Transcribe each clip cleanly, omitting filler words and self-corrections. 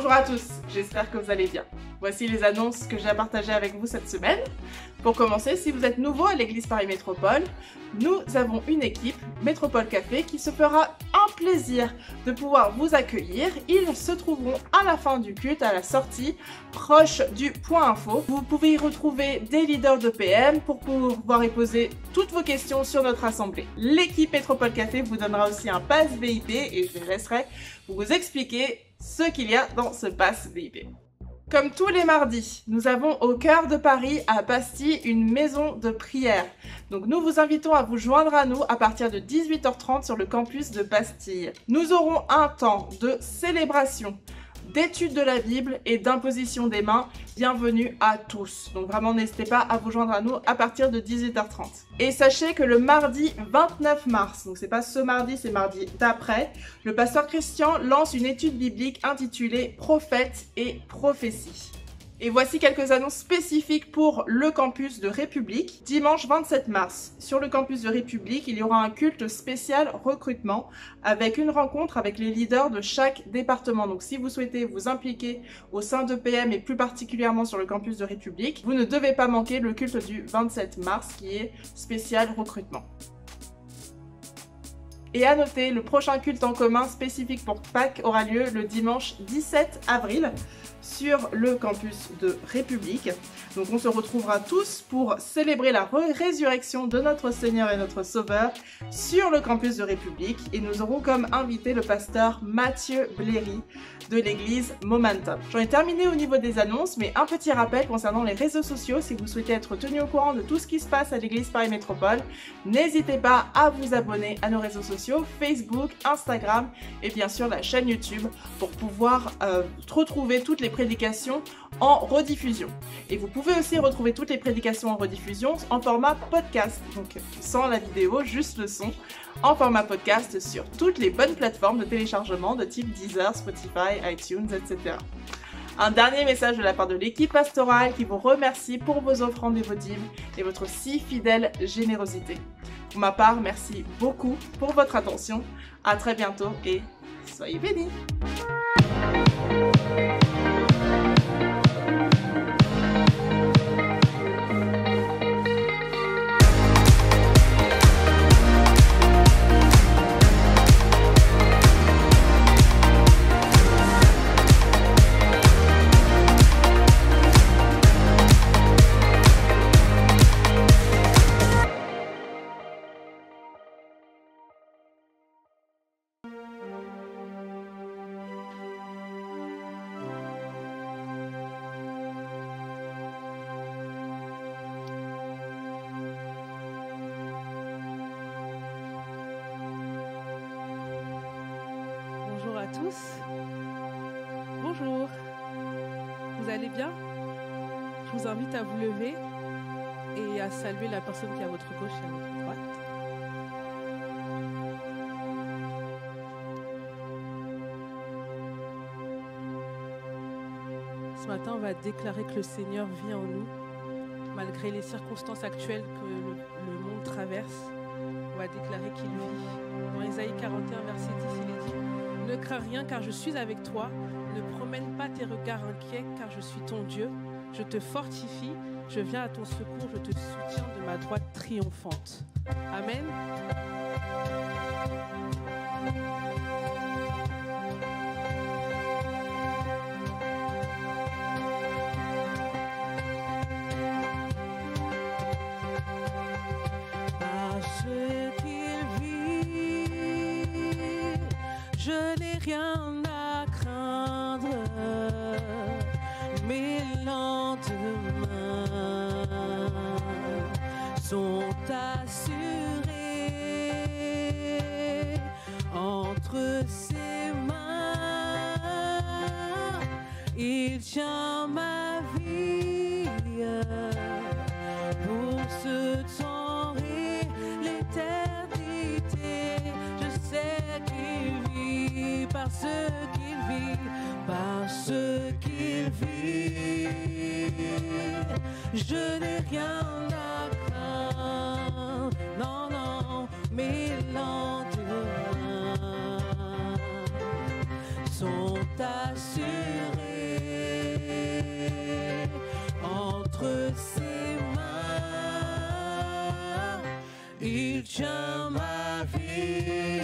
Bonjour à tous, j'espère que vous allez bien. Voici les annonces que j'ai à partager avec vous cette semaine. Pour commencer, si vous êtes nouveau à l'église Paris Métropole, nous avons une équipe Métropole Café qui se fera un plaisir de pouvoir vous accueillir. Ils se trouveront à la fin du culte, à la sortie, proche du point info. Vous pouvez y retrouver des leaders de PM pour pouvoir y poser toutes vos questions sur notre assemblée. L'équipe Métropole Café vous donnera aussi un pass VIP et je les laisserai vous expliquer ce qu'il y a dans ce pass VIP. Comme tous les mardis, nous avons au cœur de Paris, à Bastille, une maison de prière. Donc nous vous invitons à vous joindre à nous à partir de 18h30 sur le campus de Bastille. Nous aurons un temps de célébration, d'étude de la Bible et d'imposition des mains. Bienvenue à tous. Donc vraiment n'hésitez pas à vous joindre à nous à partir de 18h30. Et sachez que le mardi 29 mars, donc c'est pas ce mardi, c'est mardi d'après, le pasteur Christian lance une étude biblique intitulée Prophètes et prophéties. Et voici quelques annonces spécifiques pour le campus de République. Dimanche 27 mars, sur le campus de République, il y aura un culte spécial recrutement avec une rencontre avec les leaders de chaque département. Donc si vous souhaitez vous impliquer au sein de PM et plus particulièrement sur le campus de République, vous ne devez pas manquer le culte du 27 mars qui est spécial recrutement. Et à noter, le prochain culte en commun spécifique pour Pâques aura lieu le dimanche 17 avril sur le campus de République. Donc on se retrouvera tous pour célébrer la résurrection de notre Seigneur et notre Sauveur sur le campus de République. Et nous aurons comme invité le pasteur Mathieu Bléry de l'église Momentum. J'en ai terminé au niveau des annonces, mais un petit rappel concernant les réseaux sociaux. Si vous souhaitez être tenu au courant de tout ce qui se passe à l'église Paris Métropole, n'hésitez pas à vous abonner à nos réseaux sociaux, Facebook, Instagram et bien sûr la chaîne YouTube pour pouvoir retrouver toutes les prédications en rediffusion. Et vous pouvez aussi retrouver toutes les prédications en rediffusion en format podcast, donc sans la vidéo, juste le son, en format podcast sur toutes les bonnes plateformes de téléchargement de type Deezer, Spotify, iTunes, etc. Un dernier message de la part de l'équipe pastorale qui vous remercie pour vos offrandes dévotives et votre si fidèle générosité. Pour ma part, merci beaucoup pour votre attention. À très bientôt et soyez bénis! Bonjour à tous. Bonjour. Vous allez bien? Je vous invite à vous lever et à saluer la personne qui est à votre gauche et à votre droite. Ce matin, on va déclarer que le Seigneur vit en nous, malgré les circonstances actuelles que le monde traverse. On va déclarer qu'il vit. Dans Ésaïe 41, verset 10, il est dit: ne crains rien car je suis avec toi, ne promène pas tes regards inquiets car je suis ton Dieu, je te fortifie, je viens à ton secours, je te soutiens de ma droite triomphante. Amen. Parce qu'il vit, je n'ai rien à craindre, mes lendemains sont assurés entre ses mains. Il tient ma vie pour ce temps et l'éternité. Je sais qu'il vit parce qu'il vit, parce qu'il vit. Je n'ai rien à craindre, non, non, mes lendemains sont assurés tient ma vie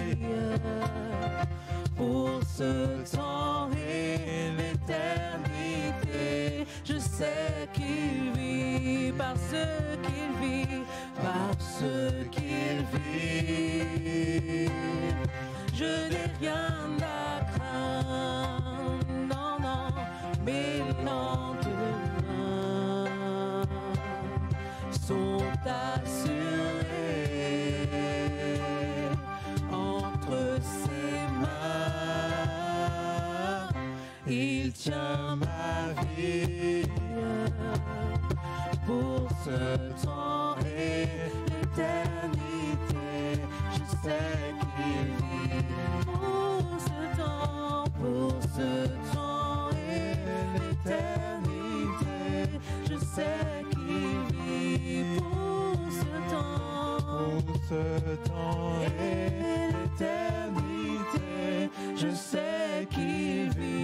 pour ce temps et l'éternité. Je sais qu'il vit parce qu'il vit, parce qu'il vit. Je n'ai rien à craindre, non, non, mes lendemains sont assurés entre ses mains. Il tient ma vie pour ce temps et l'éternité. Je sais qu'il vit pour ce temps et l'éternité. Je sais qu'il vit pour ce temps et l'éternité. Je sais qu'il vit.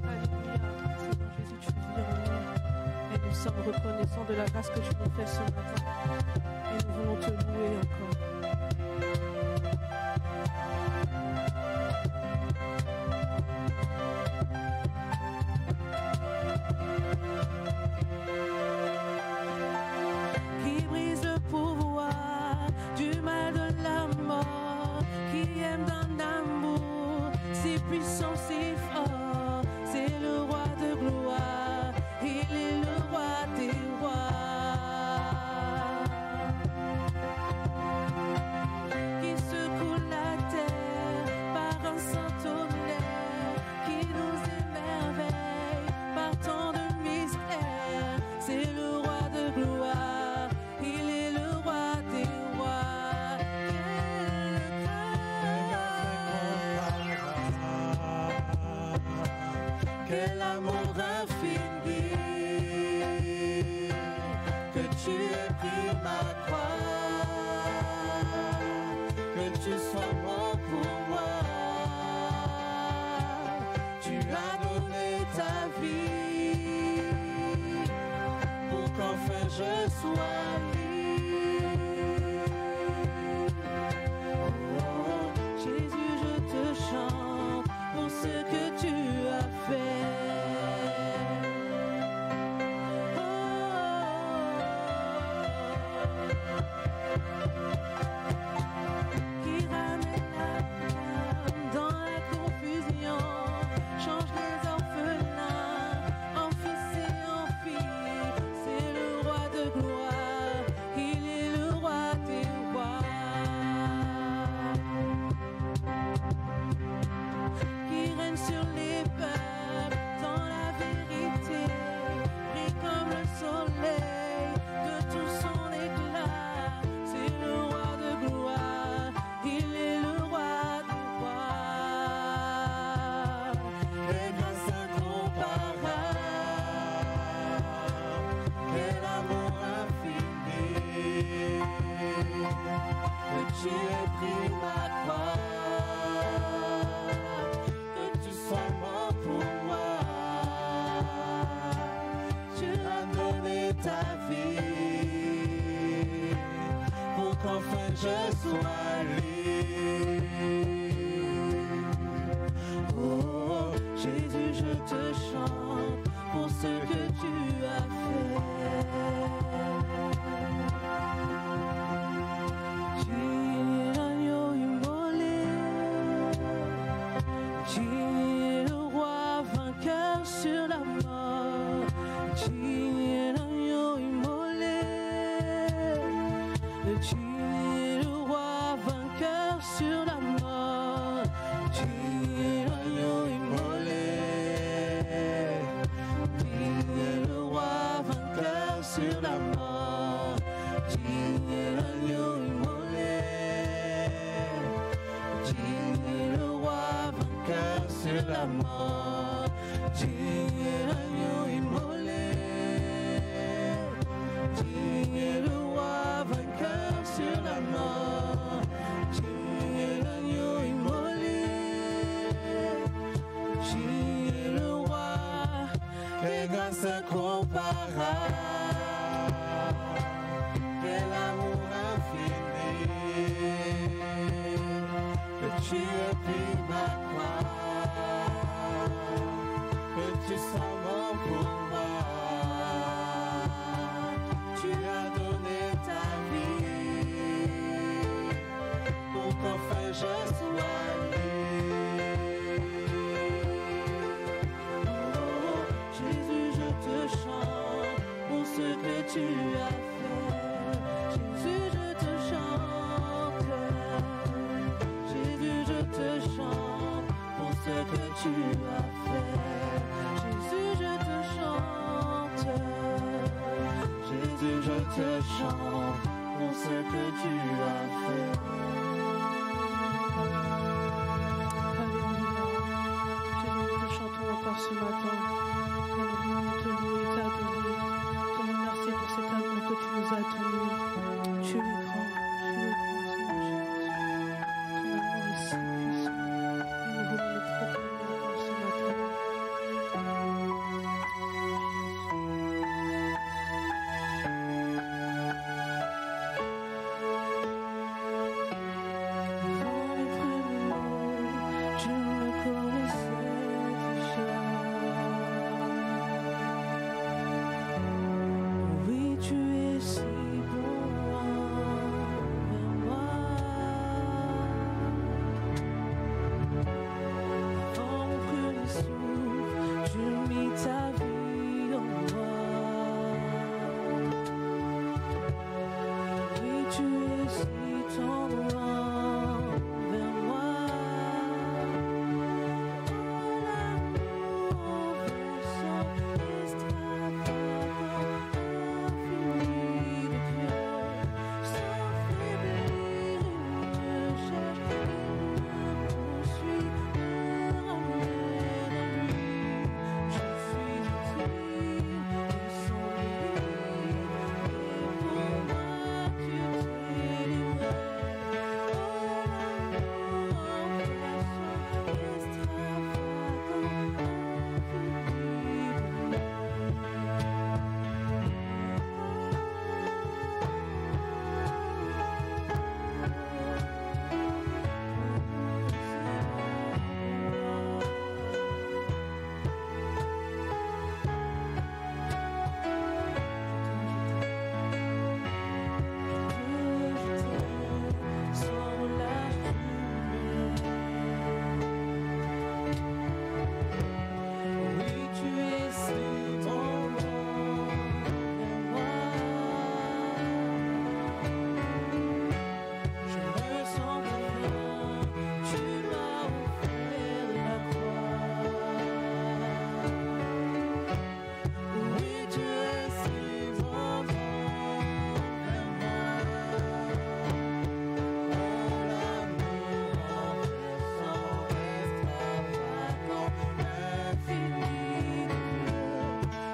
Alléluia. Seigneur Jésus, tu vis en nous. Et nous sommes reconnaissants de la grâce que tu nous fais ce matin. Et nous voulons te louer encore. Qui brise le pouvoir du mal de la mort, qui aime d'un amour si puissant, si fort. C'est le roi de gloire, il est le roi des rois. Qui secoue la terre par un saint tonnerre, qui nous émerveille par tant de mystères. C'est le roi de gloire, il est le roi des rois. Quel amour infini, que tu aies pris ma croix, que tu sois mort pour moi. Tu as donné ta vie pour qu'enfin je sois libre. Oh, Jésus, je te chante pour ce que tu as fait. Qui ramène l'âme dans la confusion, change les orphelins en fils et en filles. C'est le roi de gloire, il est le roi des rois. Qui règne sur les peuples dans la vérité, brille comme le soleil de tout son éclat. C'est le roi de gloire, il est le roi des rois. Et grâce incomparable, quel amour infini, que tu aies pris ma croix, que tu sois mort pour moi. Tu as donné ta vie pour qu'enfin je sois libre. Oh, Jésus, je te chante pour ce que tu as fait. Tu es l'agneau immolé, tu es le roi vainqueur sur la mort. Tu es l'agneau immolé, tu es le roi vainqueur sur la mort. Tu es l'agneau immolé, tu es le roi vainqueur sur la mort. Tu es l'agneau immolé, tu es le roi vainqueur sur la mort. Tu es l'agneau immolé, tu es le roi vainqueur sur la mort. Tu es l'agneau immolé, tu es le roi, quelle grâce incomparable. quel amour infini, que tu as pris ma croix, que tu sois mort pour moi, tu as donné ta vie, pour qu'enfin je sois que tu as fait, Jésus, je te chante, Jésus, je te chante pour ce que tu as fait, Jésus, je te chante, Jésus, je te chante pour ce que tu as fait. Alléluia. Jésus, nous te chantons encore ce matin. Et nous voulons te louer, t'adorer. Merci pour cet amour que tu nous as donné. Tu es grand, Seigneur Jésus. Ton amour est si puissant. Et nous voulons le proclamer encore ce matin. Dans mes premiers mots, je me connaissais déjà. Oui, tu es si bon envers moi. Avant mon premier souffle, tu mis ta vie en moi. Oui, tu es si tendre envers moi. Oh, l'amour versant extravagant, infini de Dieu, sans faiblir, il me cherche, il me poursuit, me ramène à lui. Je suis utile et sans limite, et pour moi tu t'es livré. Oh, l'amour versant extravagant, infini de oui, tu es si tendre envers moi. Je me sens bien, tu m'as offert la croix. Oui, tu es si tendre envers moi. Oh, l'amour versant extravagant, infini de Dieu,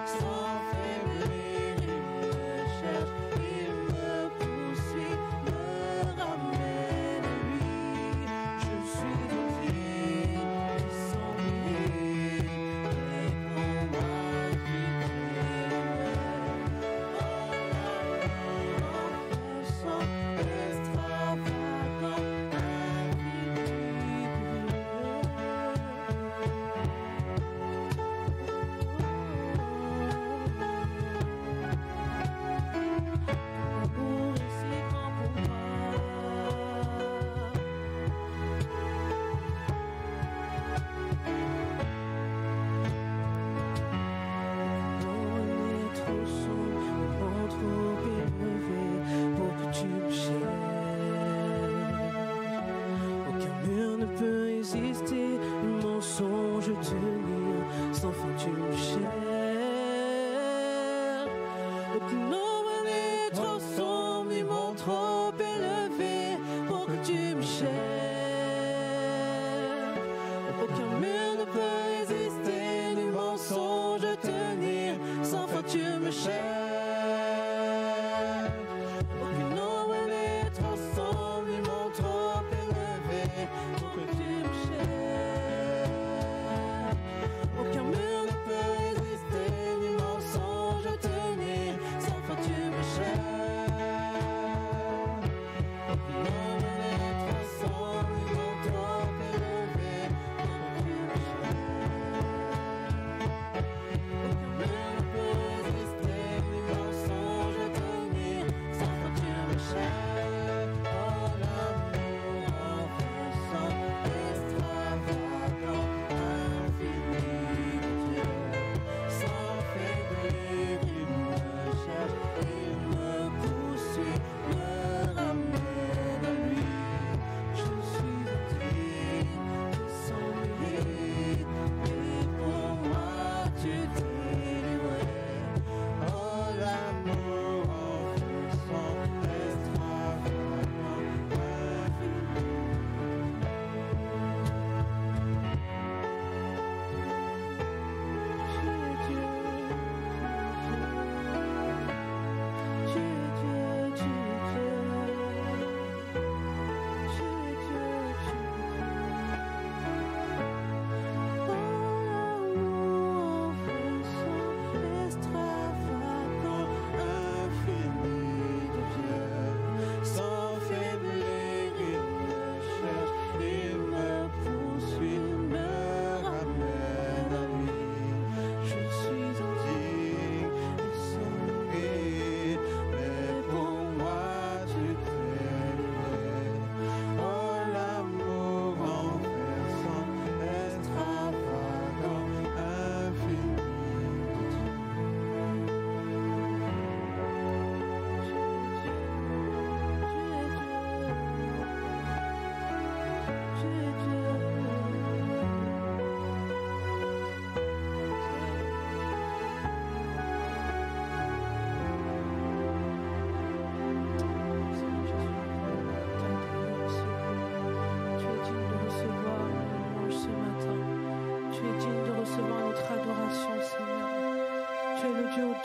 sans faiblir, il me cherche, il me poursuit, me ramène à lui. Je suis utile et sans limite, et pour moi qui t'es livré. Oh, l'amour versant extravagant, infini de L'amour est si grand pour moi. Mon est trop sombre, mon trop élevé pour que tu me cherches. Aucun mur ne peut résister, le mensonge tenir, sans fin tu me cherches. Aucun homme n'est trop sombre, ni mon trop élevé pour que tu me cherches. Aucun mur ne peut résister, ni mensonge tenir, sans fin tu me cherches. Aucun homme n'est trop sombre, ni mon trop élevé pour que tu me cherches. Aucun mur ne peut résister, ni mensonge tenir, sans fin tu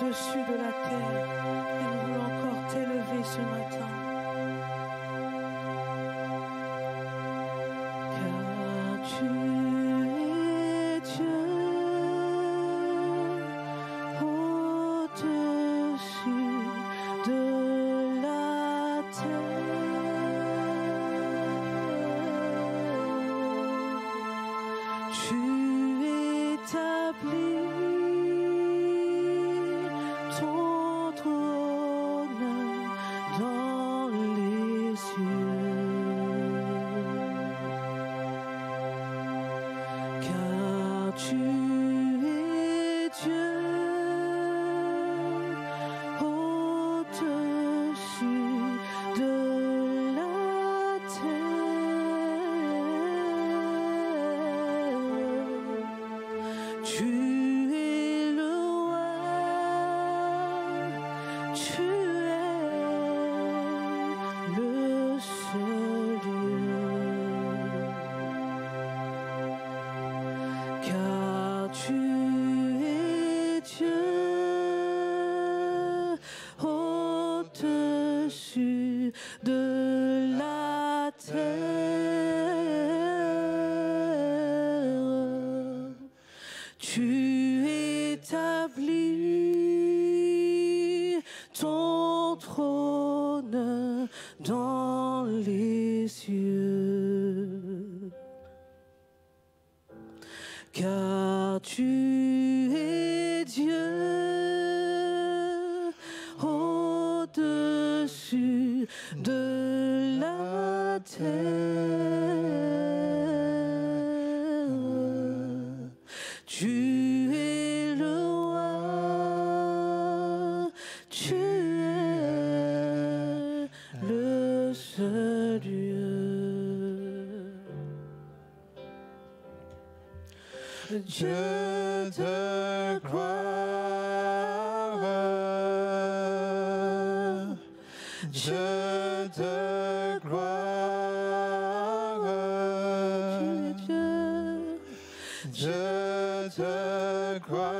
au-dessus de la terre. Et nous voulons encore t'élever ce matin. Car tu es Dieu au-dessus de la terre. Tu établis ton trône dans les cieux, car tu es Dieu au-dessus de la terre. Tu es le roi, tu es le seul Dieu, car tu es Dieu au-dessus de la terre. Tu établis ton trône dans les cieux, car tu es Dieu au-dessus de la terre. Tu es le roi, tu es le seul Dieu. Je te crois, je te crois, Tu es Dieu, je te crois,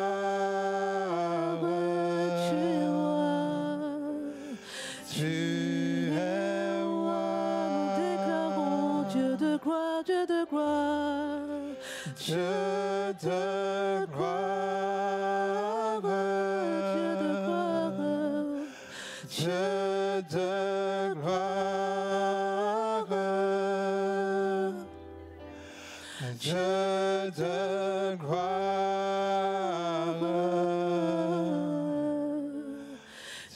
tu es roi. tu es roi, Nous déclarons Dieu de gloire, Dieu de gloire. je te crois, Dieu de gloire. je te crois, je te crois,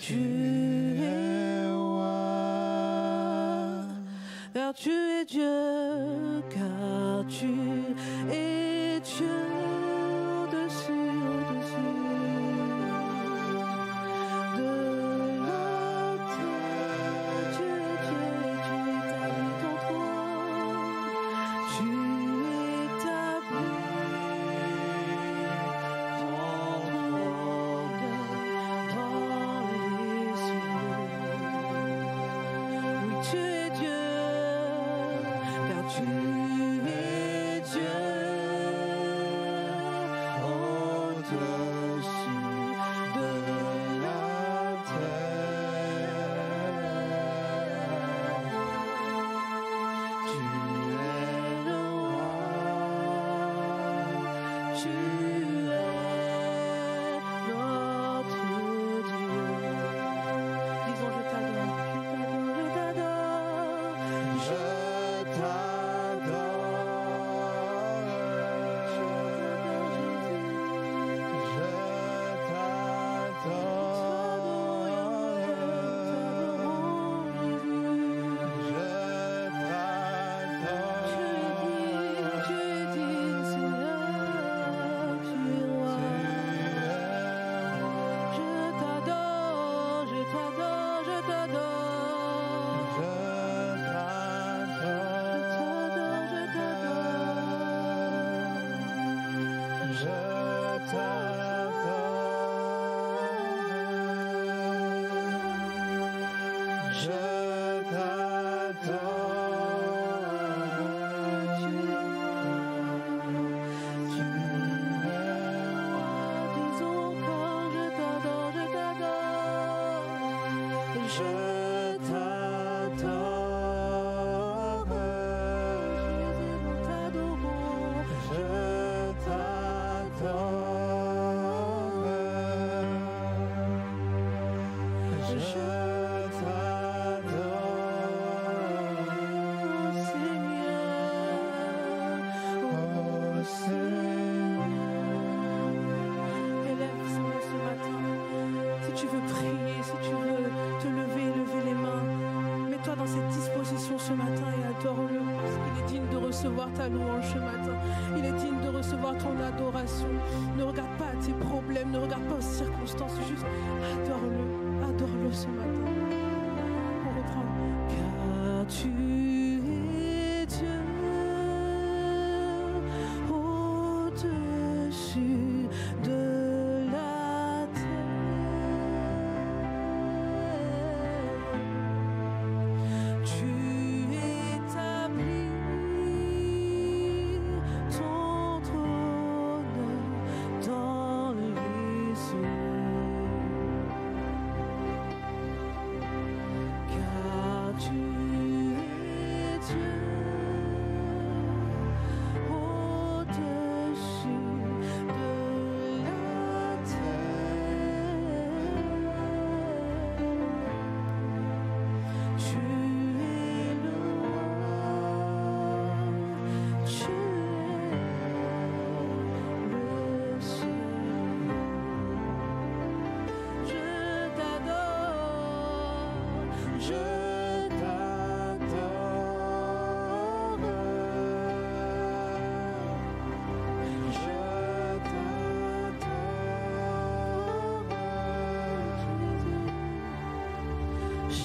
Tu es roi, car tu es Dieu, car tu es Dieu au-dessus, de la terre. Tu es Dieu et tu établis ton trône. Tu établis ton trône dans les cieux. Oui, tu es Dieu, car tu es Dieu au-dessus de la terre. Tu es le roi, tu es notre Dieu. Disons, je t'adore, je t'adore, je t'adore. je t'adore, Ce matin et adore-le parce qu'il est digne de recevoir ta louange ce matin. Il est digne de recevoir ton adoration. Ne regarde pas à tes problèmes, ne regarde pas aux circonstances, juste adore-le, adore-le ce matin. On reprend. Car tu es Dieu au-dessus de la terre. Tu établis ton trône dans les eaux. Car tu es Dieu au-dessus de la terre. Tu es le roi, tu es le seul. Je t'adore, je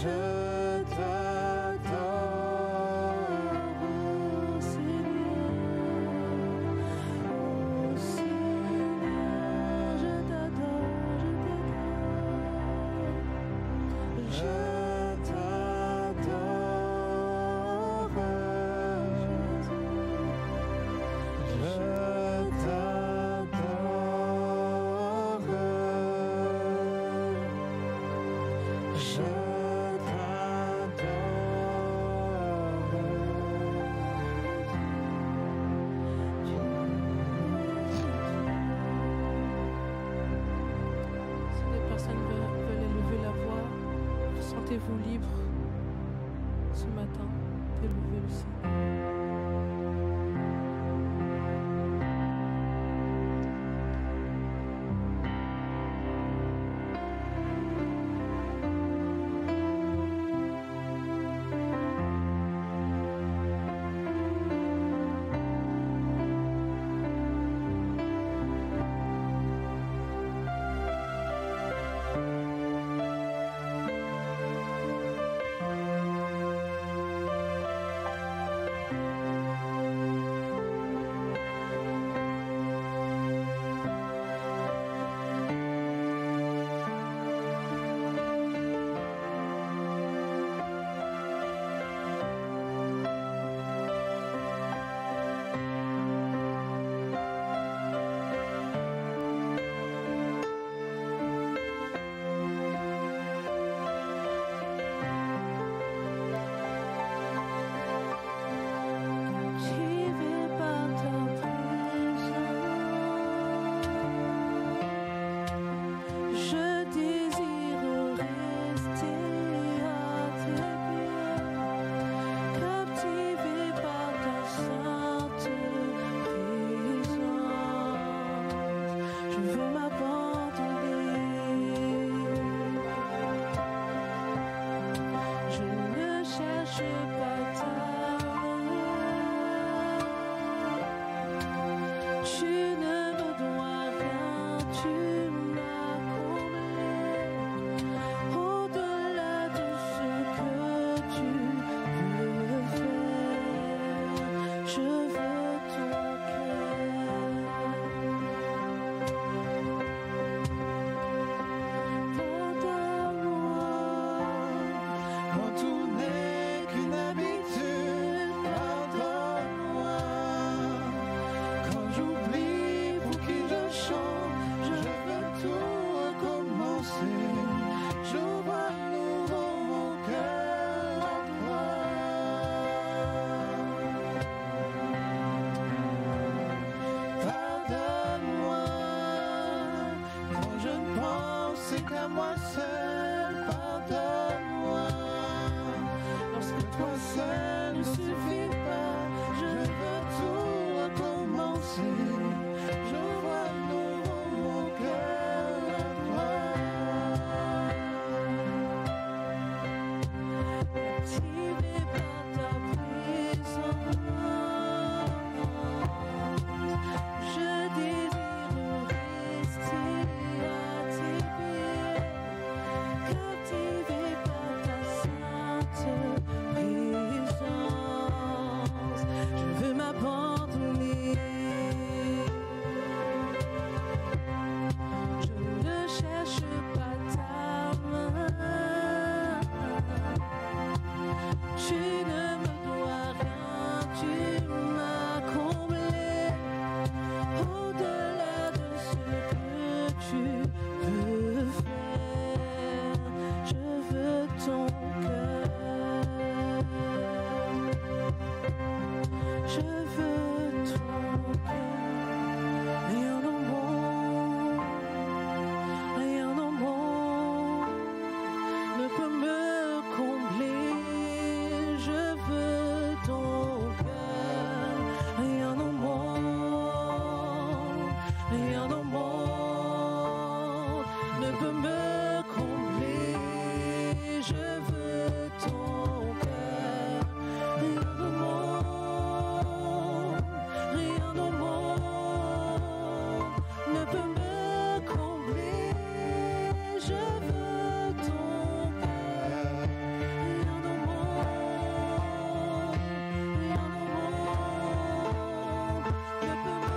Je t'adore, Seigneur, oh Seigneur, je t'adore, je t'adore, Si des personnes veulent élever la voix, sentez-vous libre ce matin d'élever le Seigneur. moi seul, pardonne-moi. Lorsque toi seul ne suffit pas, je veux tout recommencer. J'envoie de nouveau mon cœur à toi. Captivé par ta présence, je désire rester à tes pieds. Captivé par ta sainte présence, je veux m'abandonner. Je ne cherche pas ta main. Tu ne me dois rien, tu m'as comblé. Au-delà de ce que tu veux faire, je veux ton cœur. Je veux ton cœur. Rien au monde, rien au monde ne peut me combler. Je veux ton cœur. Rien au monde, rien au monde ne peut me combler. Je veux ton cœur. Rien au monde, rien au monde ne peut me combler. Je veux ton cœur. Rien au monde, rien au monde ne peut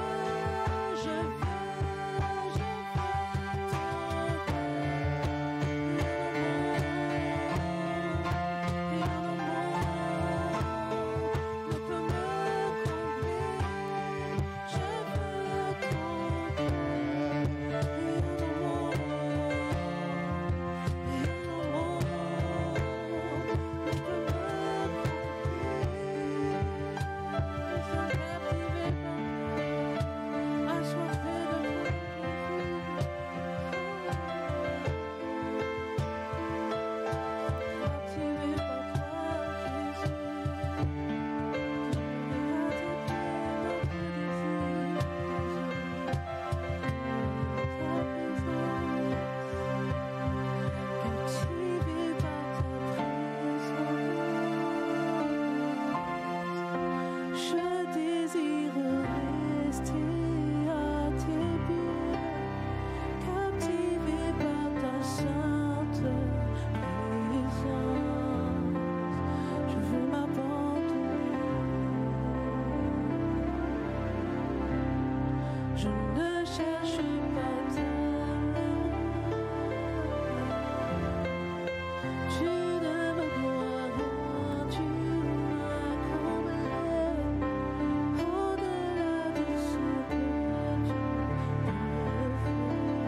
me.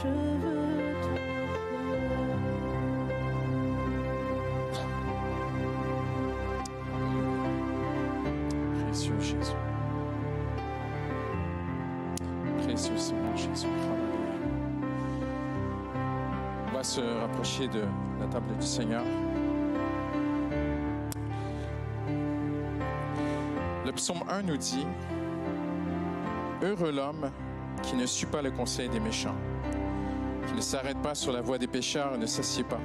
Je veux ton Précieux Seigneur Jésus. On va se rapprocher de la table du Seigneur. Le psaume 1 nous dit: Heureux l'homme qui ne suit pas le conseil des méchants, qui ne s'arrête pas sur la voie des pécheurs et ne s'assied pas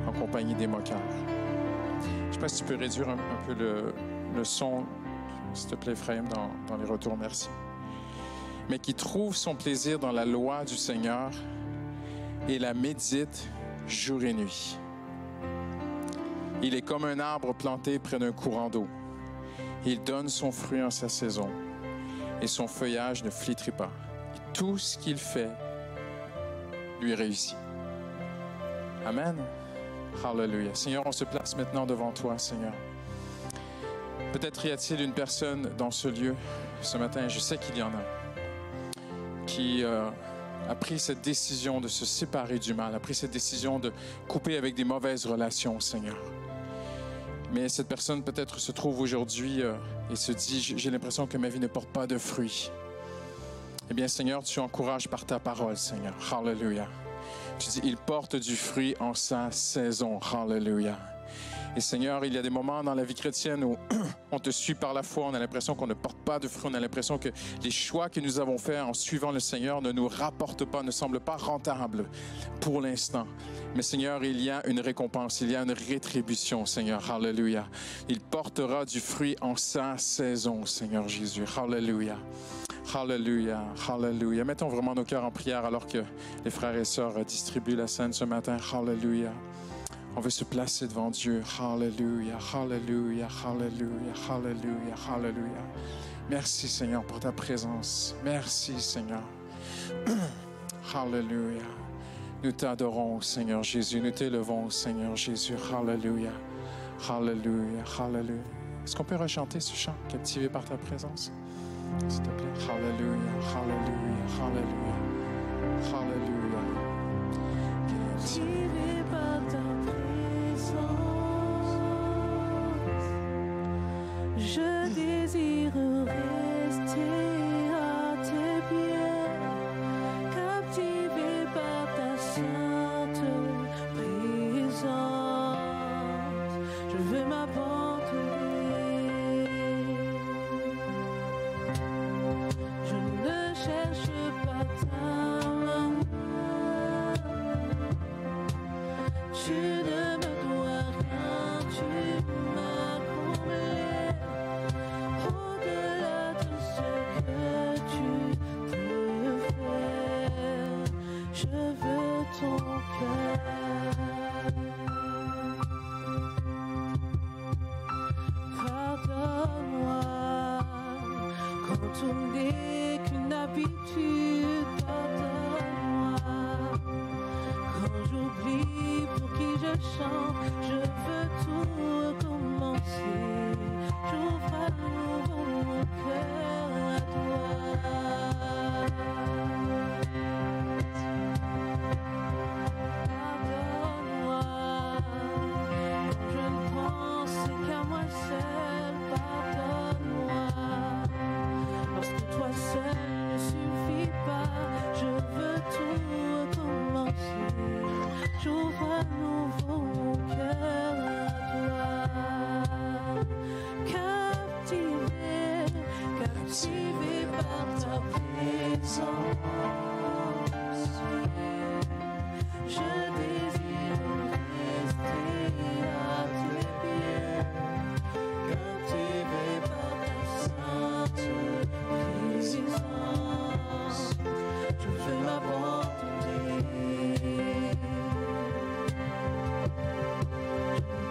en compagnie des moqueurs. Je ne sais pas si tu peux réduire un peu le son, s'il te plaît, Ephraim, dans les retours, merci. Mais qui trouve son plaisir dans la loi du Seigneur et la médite jour et nuit. Il est comme un arbre planté près d'un courant d'eau. Il donne son fruit en sa saison et son feuillage ne flétrit pas. Et tout ce qu'il fait lui réussit. Amen. Hallelujah. Seigneur, on se place maintenant devant toi, Seigneur. Peut-être y a-t-il une personne dans ce lieu ce matin, je sais qu'il y en a, qui a pris cette décision de se séparer du mal, a pris cette décision de couper avec des mauvaises relations, Seigneur. Mais cette personne peut-être se trouve aujourd'hui et se dit, j'ai l'impression que ma vie ne porte pas de fruits. Eh bien, Seigneur, tu encourages par ta parole, Seigneur. Hallelujah. Tu dis, il porte du fruit en sa saison. Hallelujah. Et Seigneur, il y a des moments dans la vie chrétienne où on te suit par la foi, on a l'impression qu'on ne porte pas de fruit, on a l'impression que les choix que nous avons faits en suivant le Seigneur ne nous rapportent pas, ne semblent pas rentables pour l'instant. Mais Seigneur, il y a une récompense, il y a une rétribution, Seigneur. Hallelujah. Il portera du fruit en sa saison, Seigneur Jésus. Hallelujah. Hallelujah, hallelujah. Mettons vraiment nos cœurs en prière alors que les frères et sœurs distribuent la scène ce matin. Hallelujah. On veut se placer devant Dieu. Hallelujah, hallelujah, hallelujah, hallelujah, hallelujah. Merci Seigneur pour ta présence. Merci Seigneur. Hallelujah. Nous t'adorons Seigneur Jésus. Nous t'élevons Seigneur Jésus. Hallelujah, hallelujah, hallelujah. Est-ce qu'on peut rechanter ce chant captivé par ta présence? S'il te plaît. Hallelujah, hallelujah, hallelujah, hallelujah. Captivé par ta présence, je désire rester à tes pieds. Captivé par ta sainte présence, je veux m'abandonner. Je ne cherche pas ta main. Tu ne me dois rien, tu m'as comblé. Au-delà de ce que tu peux faire, je veux ton cœur. Pardonne-moi quand tout n'est qu'une habitude. Pardonne-moi quand j'oublie pour qui je chante. Je veux tout recommencer. J'ouvre à nouveau mon cœur à toi. Pardonne-moi quand je ne pense qu'à moi seul. Pardonne-moi parce que toi seul ne suffit pas. Je veux tout recommencer. J'ouvre à nouveau mon cœur à toi. Captivé, captivé par ta présence, je désire rester à tes pieds. Captivé par ta sainte présence, je veux m'abandonner.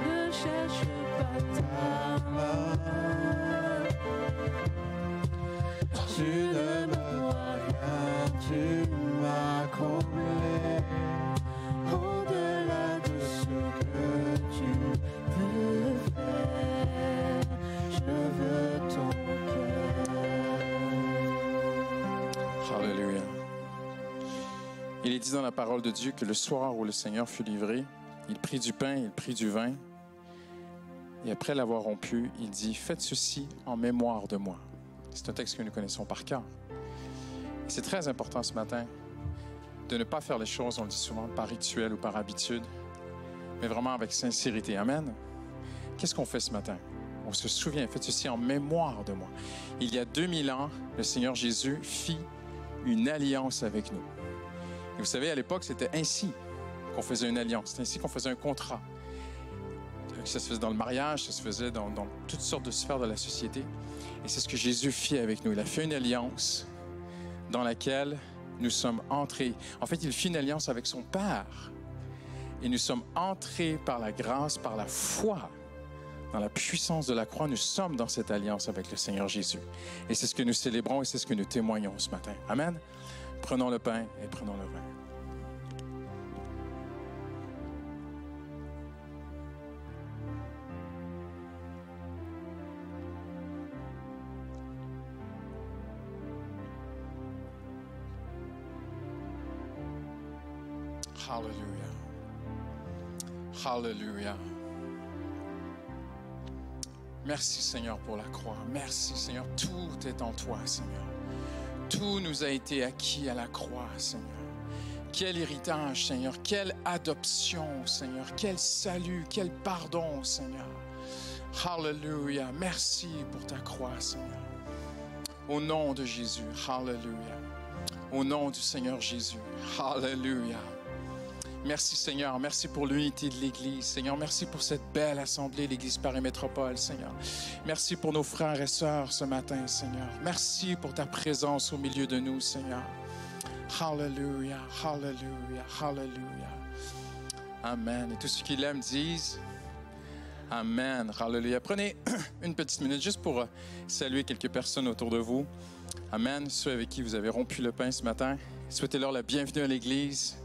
Je ne cherche pas ta main. Tu ne me dois rien, tu m'as comblé. Au-delà de ce que tu peux faire, je veux ton cœur. Hallelujah. Il est dit dans la parole de Dieu que le soir où le Seigneur fut livré, il prit du pain, il prit du vin, et après l'avoir rompu, il dit « Faites ceci en mémoire de moi ». C'est un texte que nous connaissons par cœur. Et c'est très important ce matin de ne pas faire les choses, on le dit souvent, par rituel ou par habitude, mais vraiment avec sincérité. Amen. Qu'est-ce qu'on fait ce matin? On se souvient, faites ceci en mémoire de moi. Il y a 2000 ans, le Seigneur Jésus fit une alliance avec nous. Et vous savez, à l'époque, c'était ainsi qu'on faisait une alliance. C'était ainsi qu'on faisait un contrat. Ça se faisait dans le mariage, ça se faisait dans toutes sortes de sphères de la société. Et c'est ce que Jésus fit avec nous. Il a fait une alliance dans laquelle nous sommes entrés. En fait, il fit une alliance avec son Père. Et nous sommes entrés par la grâce, par la foi, dans la puissance de la croix. Nous sommes dans cette alliance avec le Seigneur Jésus. Et c'est ce que nous célébrons et c'est ce que nous témoignons ce matin. Amen. Prenons le pain et prenons le vin. Hallelujah. Hallelujah. Merci Seigneur pour la croix. Merci Seigneur. Tout est en toi Seigneur. Tout nous a été acquis à la croix Seigneur. Quel héritage, Seigneur. Quelle adoption, Seigneur. Quel salut, quel pardon, Seigneur. Hallelujah. Merci pour ta croix, Seigneur. Au nom de Jésus. Hallelujah. Au nom du Seigneur Jésus. Hallelujah. Merci, Seigneur. Merci pour l'unité de l'Église. Seigneur, merci pour cette belle assemblée, l'Église Paris Métropole, Seigneur. Merci pour nos frères et sœurs ce matin, Seigneur. Merci pour ta présence au milieu de nous, Seigneur. Hallelujah, hallelujah, hallelujah. Amen. Et tous ceux qui l'aiment disent Amen. Hallelujah. Prenez une petite minute juste pour saluer quelques personnes autour de vous. Amen. Ceux avec qui vous avez rompu le pain ce matin. Souhaitez-leur la bienvenue à l'Église.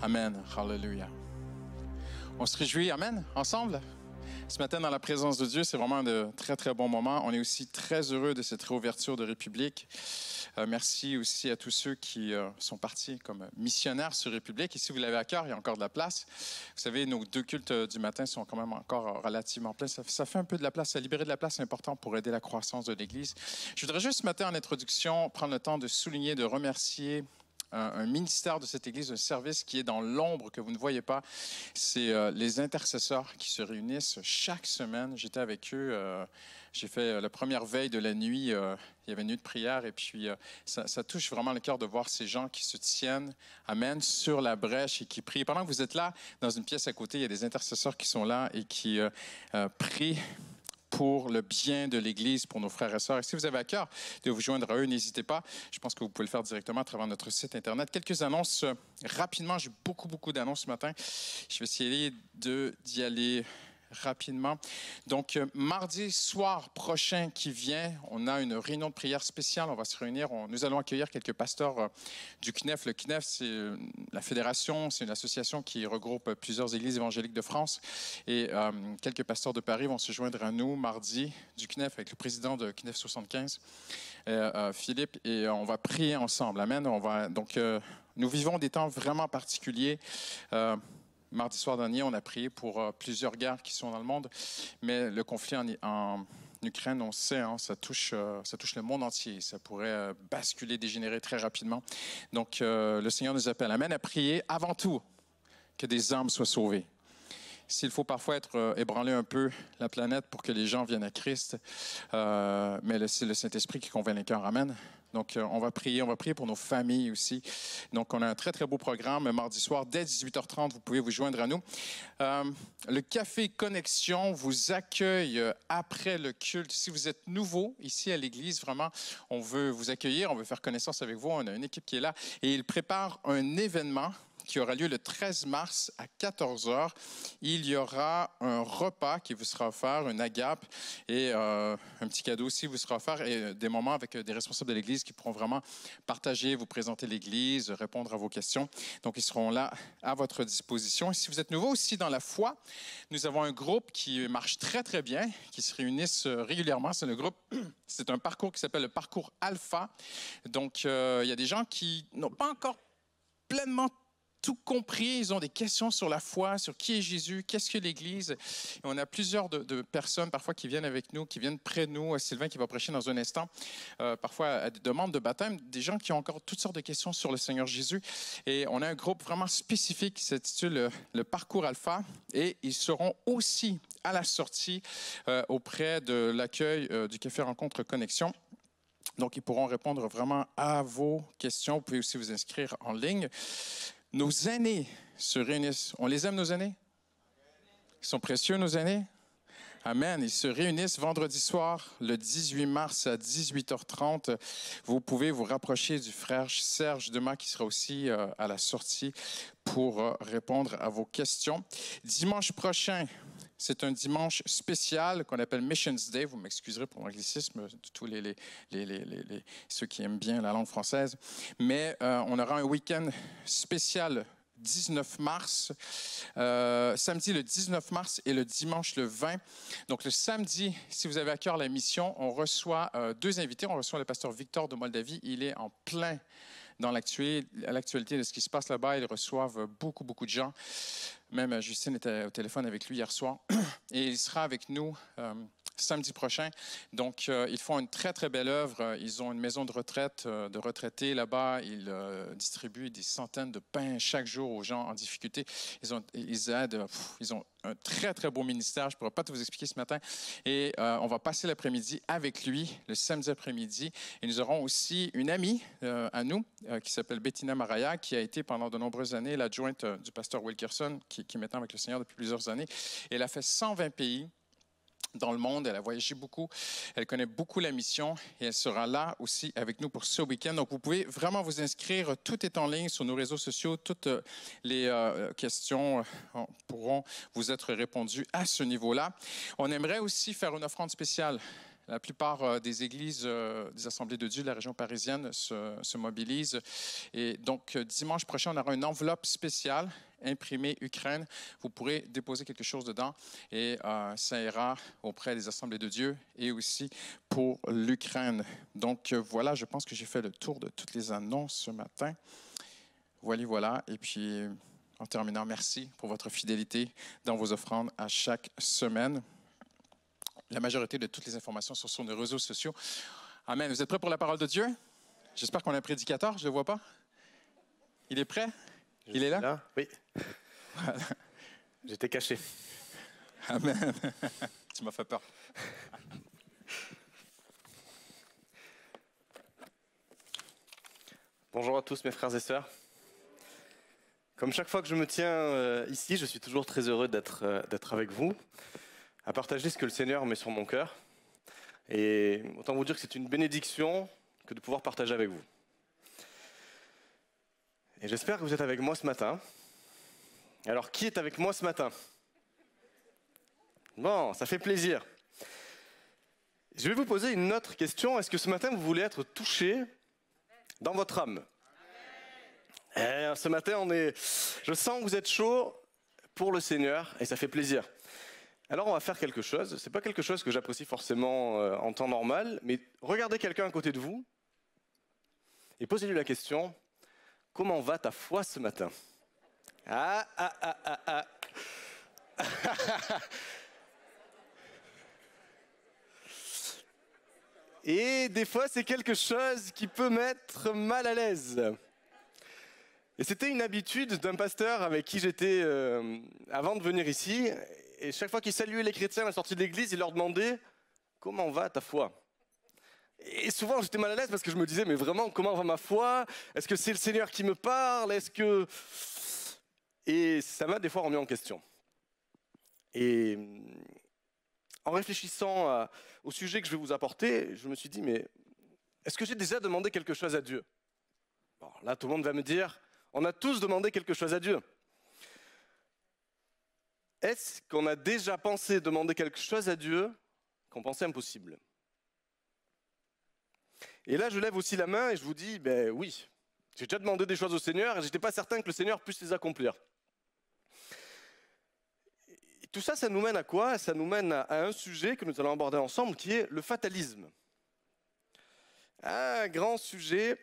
Amen. Hallelujah. On se réjouit, Amen, ensemble. Ce matin, dans la présence de Dieu, c'est vraiment un de très, très bons moments. On est aussi très heureux de cette réouverture de République. Merci aussi à tous ceux qui sont partis comme missionnaires sur République. Et si vous l'avez à cœur, il y a encore de la place. Vous savez, nos 2 cultes du matin sont quand même encore relativement pleins. Ça fait un peu de la place. Ça libérer de la place, c'est important pour aider la croissance de l'Église. Je voudrais juste ce matin, en introduction, prendre le temps de souligner, de remercier un ministère de cette Église, un service qui est dans l'ombre, que vous ne voyez pas. C'est les intercesseurs qui se réunissent chaque semaine. J'étais avec eux. J'ai fait la première veille de la nuit. Il y avait une nuit de prière. Et puis, ça touche vraiment le cœur de voir ces gens qui se tiennent, amen, sur la brèche et qui prient. Pendant que vous êtes là, dans une pièce à côté, il y a des intercesseurs qui sont là et qui prient pour le bien de l'Église, pour nos frères et sœurs. Et si vous avez à cœur de vous joindre à eux, n'hésitez pas. Je pense que vous pouvez le faire directement à travers notre site Internet. Quelques annonces rapidement. J'ai beaucoup d'annonces ce matin. Je vais essayer d'y aller rapidement. Donc, mardi soir prochain qui vient, on a une réunion de prière spéciale. On va se réunir. Nous allons accueillir quelques pasteurs du CNEF. Le CNEF, c'est la fédération, c'est une association qui regroupe plusieurs églises évangéliques de France. Et quelques pasteurs de Paris vont se joindre à nous mardi du CNEF avec le président de CNEF 75, Philippe, et on va prier ensemble. Amen. Nous vivons des temps vraiment particuliers. Mardi soir dernier, on a prié pour plusieurs guerres qui sont dans le monde, mais le conflit en Ukraine, on sait, ça touche le monde entier. Ça pourrait basculer, dégénérer très rapidement. Donc, le Seigneur nous appelle, amen, à prier avant tout que des âmes soient sauvées. S'il faut parfois être ébranlé un peu la planète pour que les gens viennent à Christ, mais c'est le Saint-Esprit qui convainc les cœurs. Amen. Donc, on va prier pour nos familles aussi. Donc, on a un très, très beau programme mardi soir. Dès 18h30, vous pouvez vous joindre à nous. Le Café Connexion vous accueille après le culte. Si vous êtes nouveau ici à l'Église, vraiment, on veut vous accueillir, on veut faire connaissance avec vous. On a une équipe qui est là et il prépare un événement qui aura lieu le 13 mars à 14h. Il y aura un repas qui vous sera offert, une agape et un petit cadeau aussi vous sera offert et des moments avec des responsables de l'Église qui pourront vraiment partager, vous présenter l'Église, répondre à vos questions. Donc, ils seront là à votre disposition. Et si vous êtes nouveau aussi dans la foi, nous avons un groupe qui marche très, très bien, qui se réunissent régulièrement. C'est un parcours qui s'appelle le parcours Alpha. Donc, il y a des gens qui n'ont pas encore pleinement tout compris, ils ont des questions sur la foi, sur qui est Jésus, qu'est-ce que l'Église. Et on a plusieurs de personnes parfois qui viennent avec nous, qui viennent près de nous. Sylvain qui va prêcher dans un instant, parfois à des demandes de baptême, des gens qui ont encore toutes sortes de questions sur le Seigneur Jésus. Et on a un groupe vraiment spécifique qui s'intitule le Parcours Alpha et ils seront aussi à la sortie auprès de l'accueil du Café Rencontre Connexion. Donc, ils pourront répondre vraiment à vos questions. Vous pouvez aussi vous inscrire en ligne. Nos aînés se réunissent. On les aime, nos aînés? Ils sont précieux, nos aînés? Amen. Ils se réunissent vendredi soir, le 18 mars à 18h30. Vous pouvez vous rapprocher du frère Serge Demas qui sera aussi à la sortie pour répondre à vos questions. Dimanche prochain, c'est un dimanche spécial qu'on appelle Missions Day. Vous m'excuserez pour l'anglicisme, tous ceux qui aiment bien la langue française. Mais on aura un week-end spécial 19 mars, samedi le 19 mars et le dimanche le 20. Donc le samedi, si vous avez à cœur la mission, on reçoit deux invités. On reçoit le pasteur Victor de Moldavie. Il est en plein dans l'actualité de ce qui se passe là-bas. Ils reçoivent beaucoup, beaucoup de gens. Même Justine était au téléphone avec lui hier soir. Et il sera avec nous samedi prochain. Donc, ils font une très, très belle œuvre. Ils ont une maison de retraite, de retraités là-bas. Ils distribuent des centaines de pains chaque jour aux gens en difficulté. Ils aident. Ils ont un très, très beau ministère. Je ne pourrais pas tout vous expliquer ce matin. Et on va passer l'après-midi avec lui, le samedi après-midi. Et nous aurons aussi une amie à nous qui s'appelle Bettina Maraya, qui a été pendant de nombreuses années l'adjointe du pasteur Wilkerson, qui est maintenant avec le Seigneur depuis plusieurs années. Et elle a fait 120 pays dans le monde. Elle a voyagé beaucoup. Elle connaît beaucoup la mission et elle sera là aussi avec nous pour ce week-end. Donc, vous pouvez vraiment vous inscrire. Tout est en ligne sur nos réseaux sociaux. Toutes les questions pourront vous être répondues à ce niveau-là. On aimerait aussi faire une offrande spéciale. La plupart des églises, des assemblées de Dieu de la région parisienne se mobilisent. Et donc, dimanche prochain, on aura une enveloppe spéciale imprimée Ukraine. Vous pourrez déposer quelque chose dedans et ça ira auprès des assemblées de Dieu et aussi pour l'Ukraine. Donc, voilà, je pense que j'ai fait le tour de toutes les annonces ce matin. Voilà. Et puis, en terminant, merci pour votre fidélité dans vos offrandes à chaque semaine. La majorité de toutes les informations sont sur nos réseaux sociaux. Amen. Vous êtes prêts pour la parole de Dieu? J'espère qu'on a un prédicateur. Je ne le vois pas. Il est prêt? Il est là? Oui. Voilà. J'étais caché. Amen. Tu m'as fait peur. Bonjour à tous mes frères et sœurs. Comme chaque fois que je me tiens ici, je suis toujours très heureux d'être avec vous, à partager ce que le Seigneur met sur mon cœur. Et autant vous dire que c'est une bénédiction que de pouvoir partager avec vous. Et j'espère que vous êtes avec moi ce matin. Alors, qui est avec moi ce matin? Bon, ça fait plaisir. Je vais vous poser une autre question. Est-ce que ce matin, vous voulez être touché dans votre âme? Ce matin, je sens que vous êtes chaud pour le Seigneur et ça fait plaisir. Alors on va faire quelque chose, c'est pas quelque chose que j'apprécie forcément en temps normal, mais regardez quelqu'un à côté de vous et posez-lui la question, comment va ta foi ce matin? Et des fois c'est quelque chose qui peut mettre mal à l'aise. Et c'était une habitude d'un pasteur avec qui j'étais avant de venir ici. Et chaque fois qu'il saluait les chrétiens à la sortie de l'église, il leur demandait « Comment va ta foi ?» Et souvent j'étais mal à l'aise parce que je me disais « Mais vraiment, comment va ma foi? Est-ce que c'est le Seigneur qui me parle? Est-ce que… » Et ça m'a des fois remis en question. Et en réfléchissant au sujet que je vais vous apporter, je me suis dit « Mais est-ce que j'ai déjà demandé quelque chose à Dieu ?» Bon, là, tout le monde va me dire « On a tous demandé quelque chose à Dieu. » Est-ce qu'on a déjà pensé demander quelque chose à Dieu qu'on pensait impossible? Et là, je lève aussi la main et je vous dis, ben oui, j'ai déjà demandé des choses au Seigneur et je n'étais pas certain que le Seigneur puisse les accomplir. Et tout ça, ça nous mène à quoi? Ça nous mène à un sujet que nous allons aborder ensemble, qui est le fatalisme. Un grand sujet.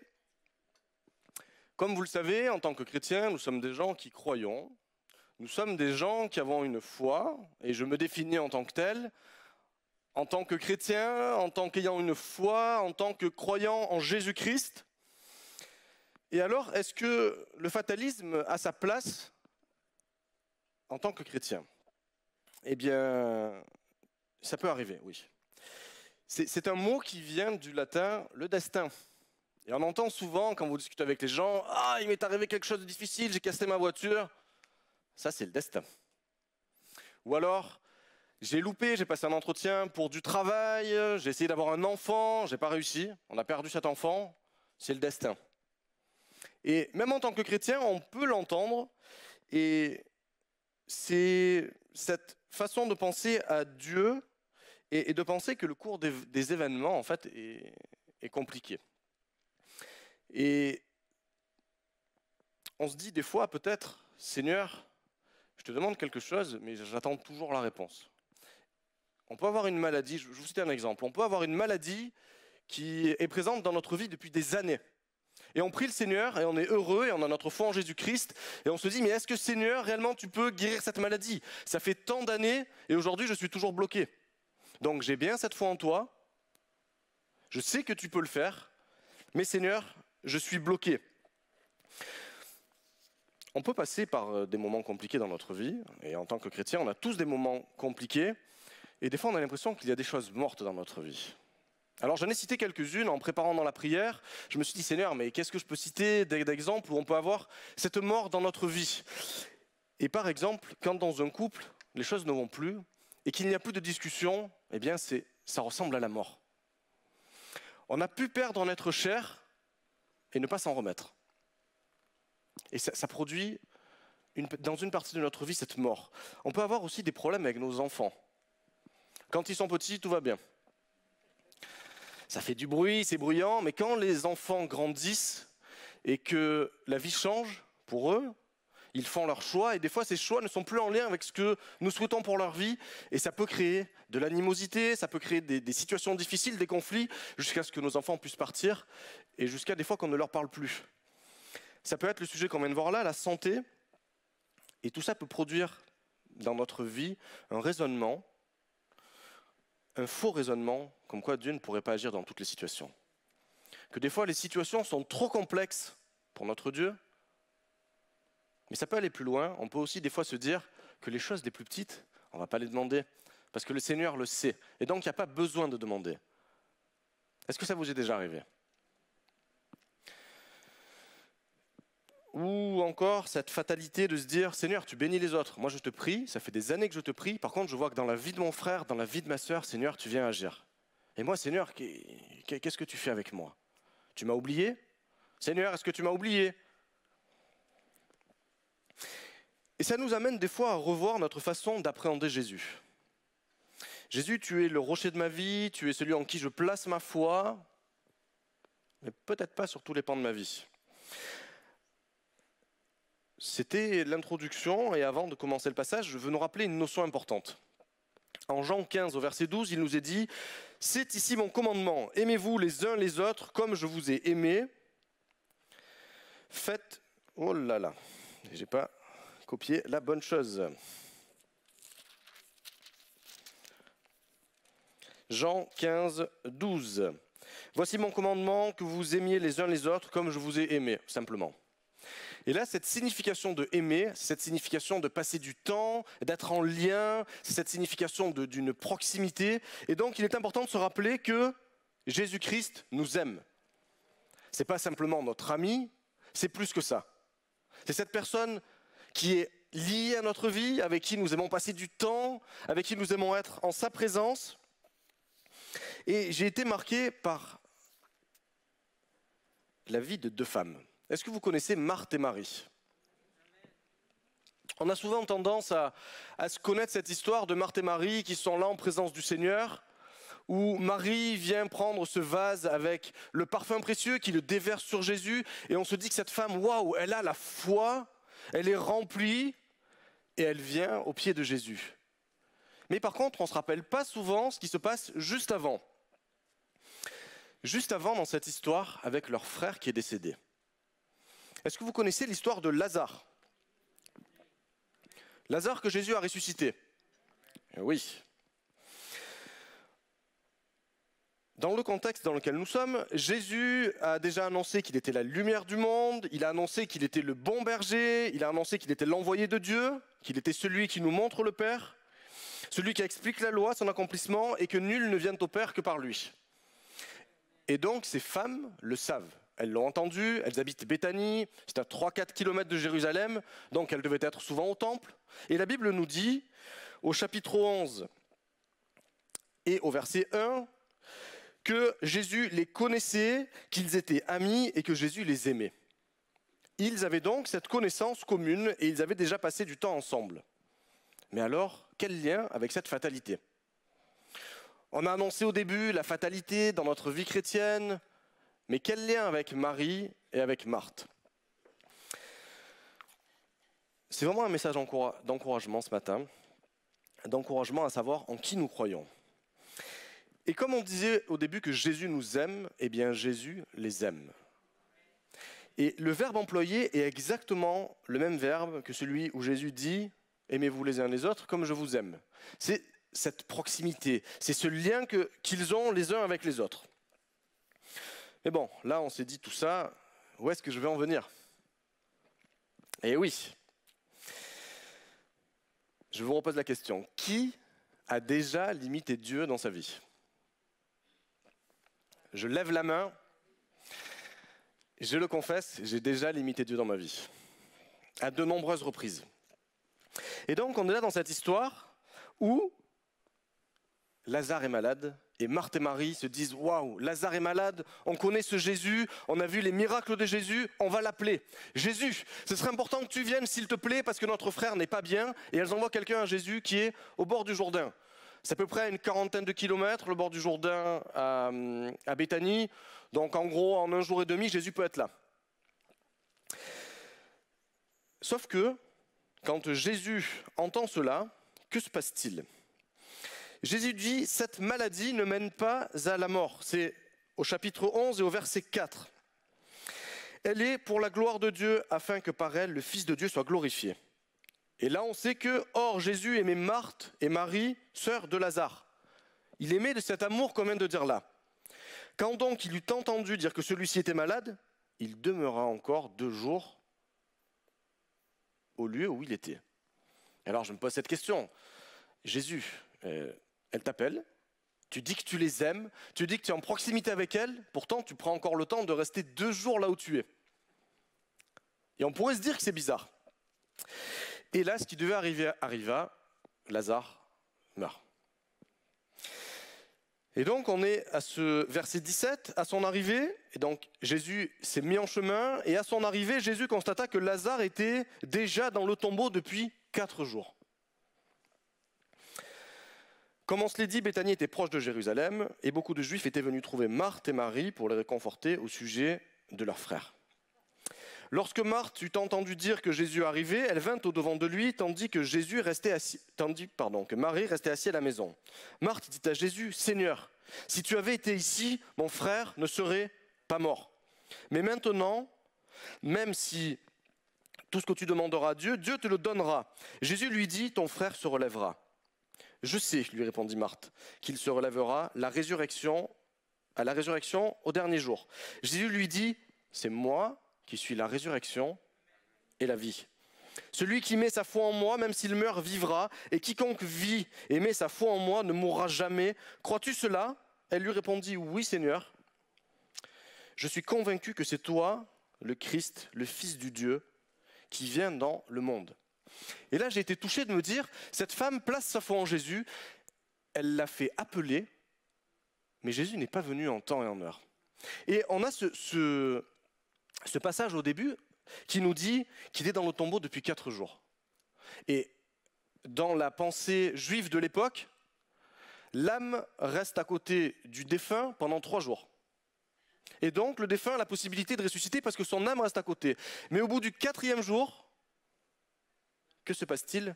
Comme vous le savez, en tant que chrétiens, nous sommes des gens qui croyons. Nous sommes des gens qui avons une foi, et je me définis en tant que tel, en tant que chrétien, en tant qu'ayant une foi, en tant que croyant en Jésus-Christ. Et alors, est-ce que le fatalisme a sa place en tant que chrétien? Eh bien, ça peut arriver, oui. C'est un mot qui vient du latin « le destin ». Et on entend souvent, quand vous discutez avec les gens, « Ah, il m'est arrivé quelque chose de difficile, j'ai cassé ma voiture ». Ça, c'est le destin. Ou alors, j'ai loupé, j'ai passé un entretien pour du travail, j'ai essayé d'avoir un enfant, j'ai pas réussi, on a perdu cet enfant, c'est le destin. Et même en tant que chrétien, on peut l'entendre, et c'est cette façon de penser à Dieu et de penser que le cours des événements, en fait, est compliqué. Et on se dit des fois, peut-être, Seigneur, je te demande quelque chose, mais j'attends toujours la réponse. On peut avoir une maladie, je vais vous citer un exemple, on peut avoir une maladie qui est présente dans notre vie depuis des années. Et on prie le Seigneur et on est heureux et on a notre foi en Jésus-Christ et on se dit mais est-ce que Seigneur réellement tu peux guérir cette maladie? Ça fait tant d'années et aujourd'hui je suis toujours bloqué. Donc j'ai bien cette foi en toi, je sais que tu peux le faire, mais Seigneur, je suis bloqué. On peut passer par des moments compliqués dans notre vie et en tant que chrétien on a tous des moments compliqués et des fois on a l'impression qu'il y a des choses mortes dans notre vie. Alors j'en ai cité quelques-unes en préparant dans la prière. Je me suis dit, Seigneur, mais qu'est-ce que je peux citer d'exemples où on peut avoir cette mort dans notre vie? Et par exemple, quand dans un couple, les choses ne vont plus et qu'il n'y a plus de discussion, eh bien ça ressemble à la mort. On a pu perdre notre chair et ne pas s'en remettre. Et ça produit dans une partie de notre vie cette mort. On peut avoir aussi des problèmes avec nos enfants. Quand ils sont petits, tout va bien. Ça fait du bruit, c'est bruyant, mais quand les enfants grandissent et que la vie change pour eux, ils font leurs choix et des fois ces choix ne sont plus en lien avec ce que nous souhaitons pour leur vie et ça peut créer de l'animosité, ça peut créer des situations difficiles, des conflits, jusqu'à ce que nos enfants puissent partir et jusqu'à des fois qu'on ne leur parle plus. Ça peut être le sujet qu'on vient de voir là, la santé, et tout ça peut produire dans notre vie un raisonnement, un faux raisonnement, comme quoi Dieu ne pourrait pas agir dans toutes les situations. Que des fois les situations sont trop complexes pour notre Dieu, mais ça peut aller plus loin. On peut aussi des fois se dire que les choses les plus petites, on ne va pas les demander, parce que le Seigneur le sait, et donc il n'y a pas besoin de demander. Est-ce que ça vous est déjà arrivé? Ou encore cette fatalité de se dire, Seigneur, tu bénis les autres. Moi, je te prie, ça fait des années que je te prie. Par contre, je vois que dans la vie de mon frère, dans la vie de ma sœur, Seigneur, tu viens agir. Et moi, Seigneur, qu'est-ce que tu fais avec moi? Tu m'as oublié? Seigneur, est-ce que tu m'as oublié? Et ça nous amène des fois à revoir notre façon d'appréhender Jésus. Jésus, tu es le rocher de ma vie, tu es celui en qui je place ma foi, mais peut-être pas sur tous les pans de ma vie. C'était l'introduction, et avant de commencer le passage, je veux nous rappeler une notion importante. En Jean 15, au verset 12, il nous est dit « C'est ici mon commandement, aimez-vous les uns les autres comme je vous ai aimés. Faites... » Oh là là, j'ai pas copié la bonne chose. Jean 15, 12. « Voici mon commandement, que vous aimiez les uns les autres comme je vous ai aimés. » Simplement. Et là, cette signification de aimer, cette signification de passer du temps, d'être en lien, cette signification d'une proximité. Et donc, il est important de se rappeler que Jésus-Christ nous aime. Ce n'est pas simplement notre ami, c'est plus que ça. C'est cette personne qui est liée à notre vie, avec qui nous aimons passer du temps, avec qui nous aimons être en sa présence. Et j'ai été marqué par la vie de deux femmes. Est-ce que vous connaissez Marthe et Marie? On a souvent tendance à se connaître cette histoire de Marthe et Marie qui sont là en présence du Seigneur, où Marie vient prendre ce vase avec le parfum précieux qui le déverse sur Jésus, et on se dit que cette femme, waouh, elle a la foi, elle est remplie, et elle vient au pied de Jésus. Mais par contre, on ne se rappelle pas souvent ce qui se passe juste avant. Juste avant dans cette histoire avec leur frère qui est décédé. Est-ce que vous connaissez l'histoire de Lazare? Lazare que Jésus a ressuscité. Oui. Dans le contexte dans lequel nous sommes, Jésus a déjà annoncé qu'il était la lumière du monde, il a annoncé qu'il était le bon berger, il a annoncé qu'il était l'envoyé de Dieu, qu'il était celui qui nous montre le Père, celui qui explique la loi, son accomplissement, et que nul ne vient au Père que par lui. Et donc ces femmes le savent. Elles l'ont entendu, elles habitent Béthanie, c'est à 3-4 km de Jérusalem, donc elles devaient être souvent au temple. Et la Bible nous dit, au chapitre 11 et au verset 1, que Jésus les connaissait, qu'ils étaient amis et que Jésus les aimait. Ils avaient donc cette connaissance commune et ils avaient déjà passé du temps ensemble. Mais alors, quel lien avec cette fatalité? On a annoncé au début la fatalité dans notre vie chrétienne, mais quel lien avec Marie et avec Marthe? c'est vraiment un message d'encouragement ce matin, d'encouragement à savoir en qui nous croyons. Et comme on disait au début que Jésus nous aime, eh bien Jésus les aime. Et le verbe employé est exactement le même verbe que celui où Jésus dit « Aimez-vous les uns les autres comme je vous aime ». C'est cette proximité, c'est ce lien qu'ils ont les uns avec les autres. Mais bon, là on s'est dit tout ça, où est-ce que je vais en venir? Eh oui, je vous repose la question, qui a déjà limité Dieu dans sa vie? Je lève la main, je le confesse, j'ai déjà limité Dieu dans ma vie, à de nombreuses reprises. Et donc on est là dans cette histoire où Lazare est malade et Marthe et Marie se disent « Waouh, Lazare est malade, on connaît ce Jésus, on a vu les miracles de Jésus, on va l'appeler. Jésus, ce serait important que tu viennes s'il te plaît parce que notre frère n'est pas bien. » Et elles envoient quelqu'un à Jésus qui est au bord du Jourdain. C'est à peu près à une quarantaine de kilomètres, le bord du Jourdain à Béthanie. Donc en gros, en 1 jour et demi, Jésus peut être là. Sauf que, quand Jésus entend cela, que se passe-t-il? Jésus dit, cette maladie ne mène pas à la mort. C'est au chapitre 11 et au verset 4. Elle est pour la gloire de Dieu, afin que par elle, le Fils de Dieu soit glorifié. Et là, on sait que, or, Jésus aimait Marthe et Marie, sœurs de Lazare. Il aimait de cet amour qu'on vient de dire là. Quand donc il eut entendu dire que celui-ci était malade, il demeura encore 2 jours au lieu où il était. Alors je me pose cette question. Jésus, elle t'appelle, tu dis que tu les aimes, tu dis que tu es en proximité avec elle, pourtant tu prends encore le temps de rester 2 jours là où tu es. Et on pourrait se dire que c'est bizarre. Et là, ce qui devait arriver arriva, Lazare meurt. Et donc on est à ce verset 17, à son arrivée, et donc Jésus s'est mis en chemin, et à son arrivée, Jésus constata que Lazare était déjà dans le tombeau depuis 4 jours. Comme on se l'est dit, Béthanie était proche de Jérusalem, et beaucoup de Juifs étaient venus trouver Marthe et Marie pour les réconforter au sujet de leur frère. Lorsque Marthe eut entendu dire que Jésus arrivait, elle vint au-devant de lui, tandis que Marie restait assise à la maison. Marthe dit à Jésus, « Seigneur, si tu avais été ici, mon frère ne serait pas mort. Mais maintenant, même si tout ce que tu demanderas à Dieu, Dieu te le donnera. » Jésus lui dit, « Ton frère se relèvera. » « Je sais, lui répondit Marthe, qu'il se relèvera à la résurrection au dernier jour. » Jésus lui dit, « C'est moi qui suis la résurrection et la vie. Celui qui met sa foi en moi, même s'il meurt, vivra, et quiconque vit et met sa foi en moi ne mourra jamais. Crois-tu cela ?» Elle lui répondit, « Oui, Seigneur. Je suis convaincu que c'est toi, le Christ, le Fils du Dieu, qui vient dans le monde. » Et là, j'ai été touché de me dire, cette femme place sa foi en Jésus, elle l'a fait appeler, mais Jésus n'est pas venu en temps et en heure. Et on a ce passage au début qui nous dit qu'il est dans le tombeau depuis 4 jours. Et dans la pensée juive de l'époque, l'âme reste à côté du défunt pendant 3 jours. Et donc le défunt a la possibilité de ressusciter parce que son âme reste à côté. Mais au bout du 4e jour, que se passe-t-il?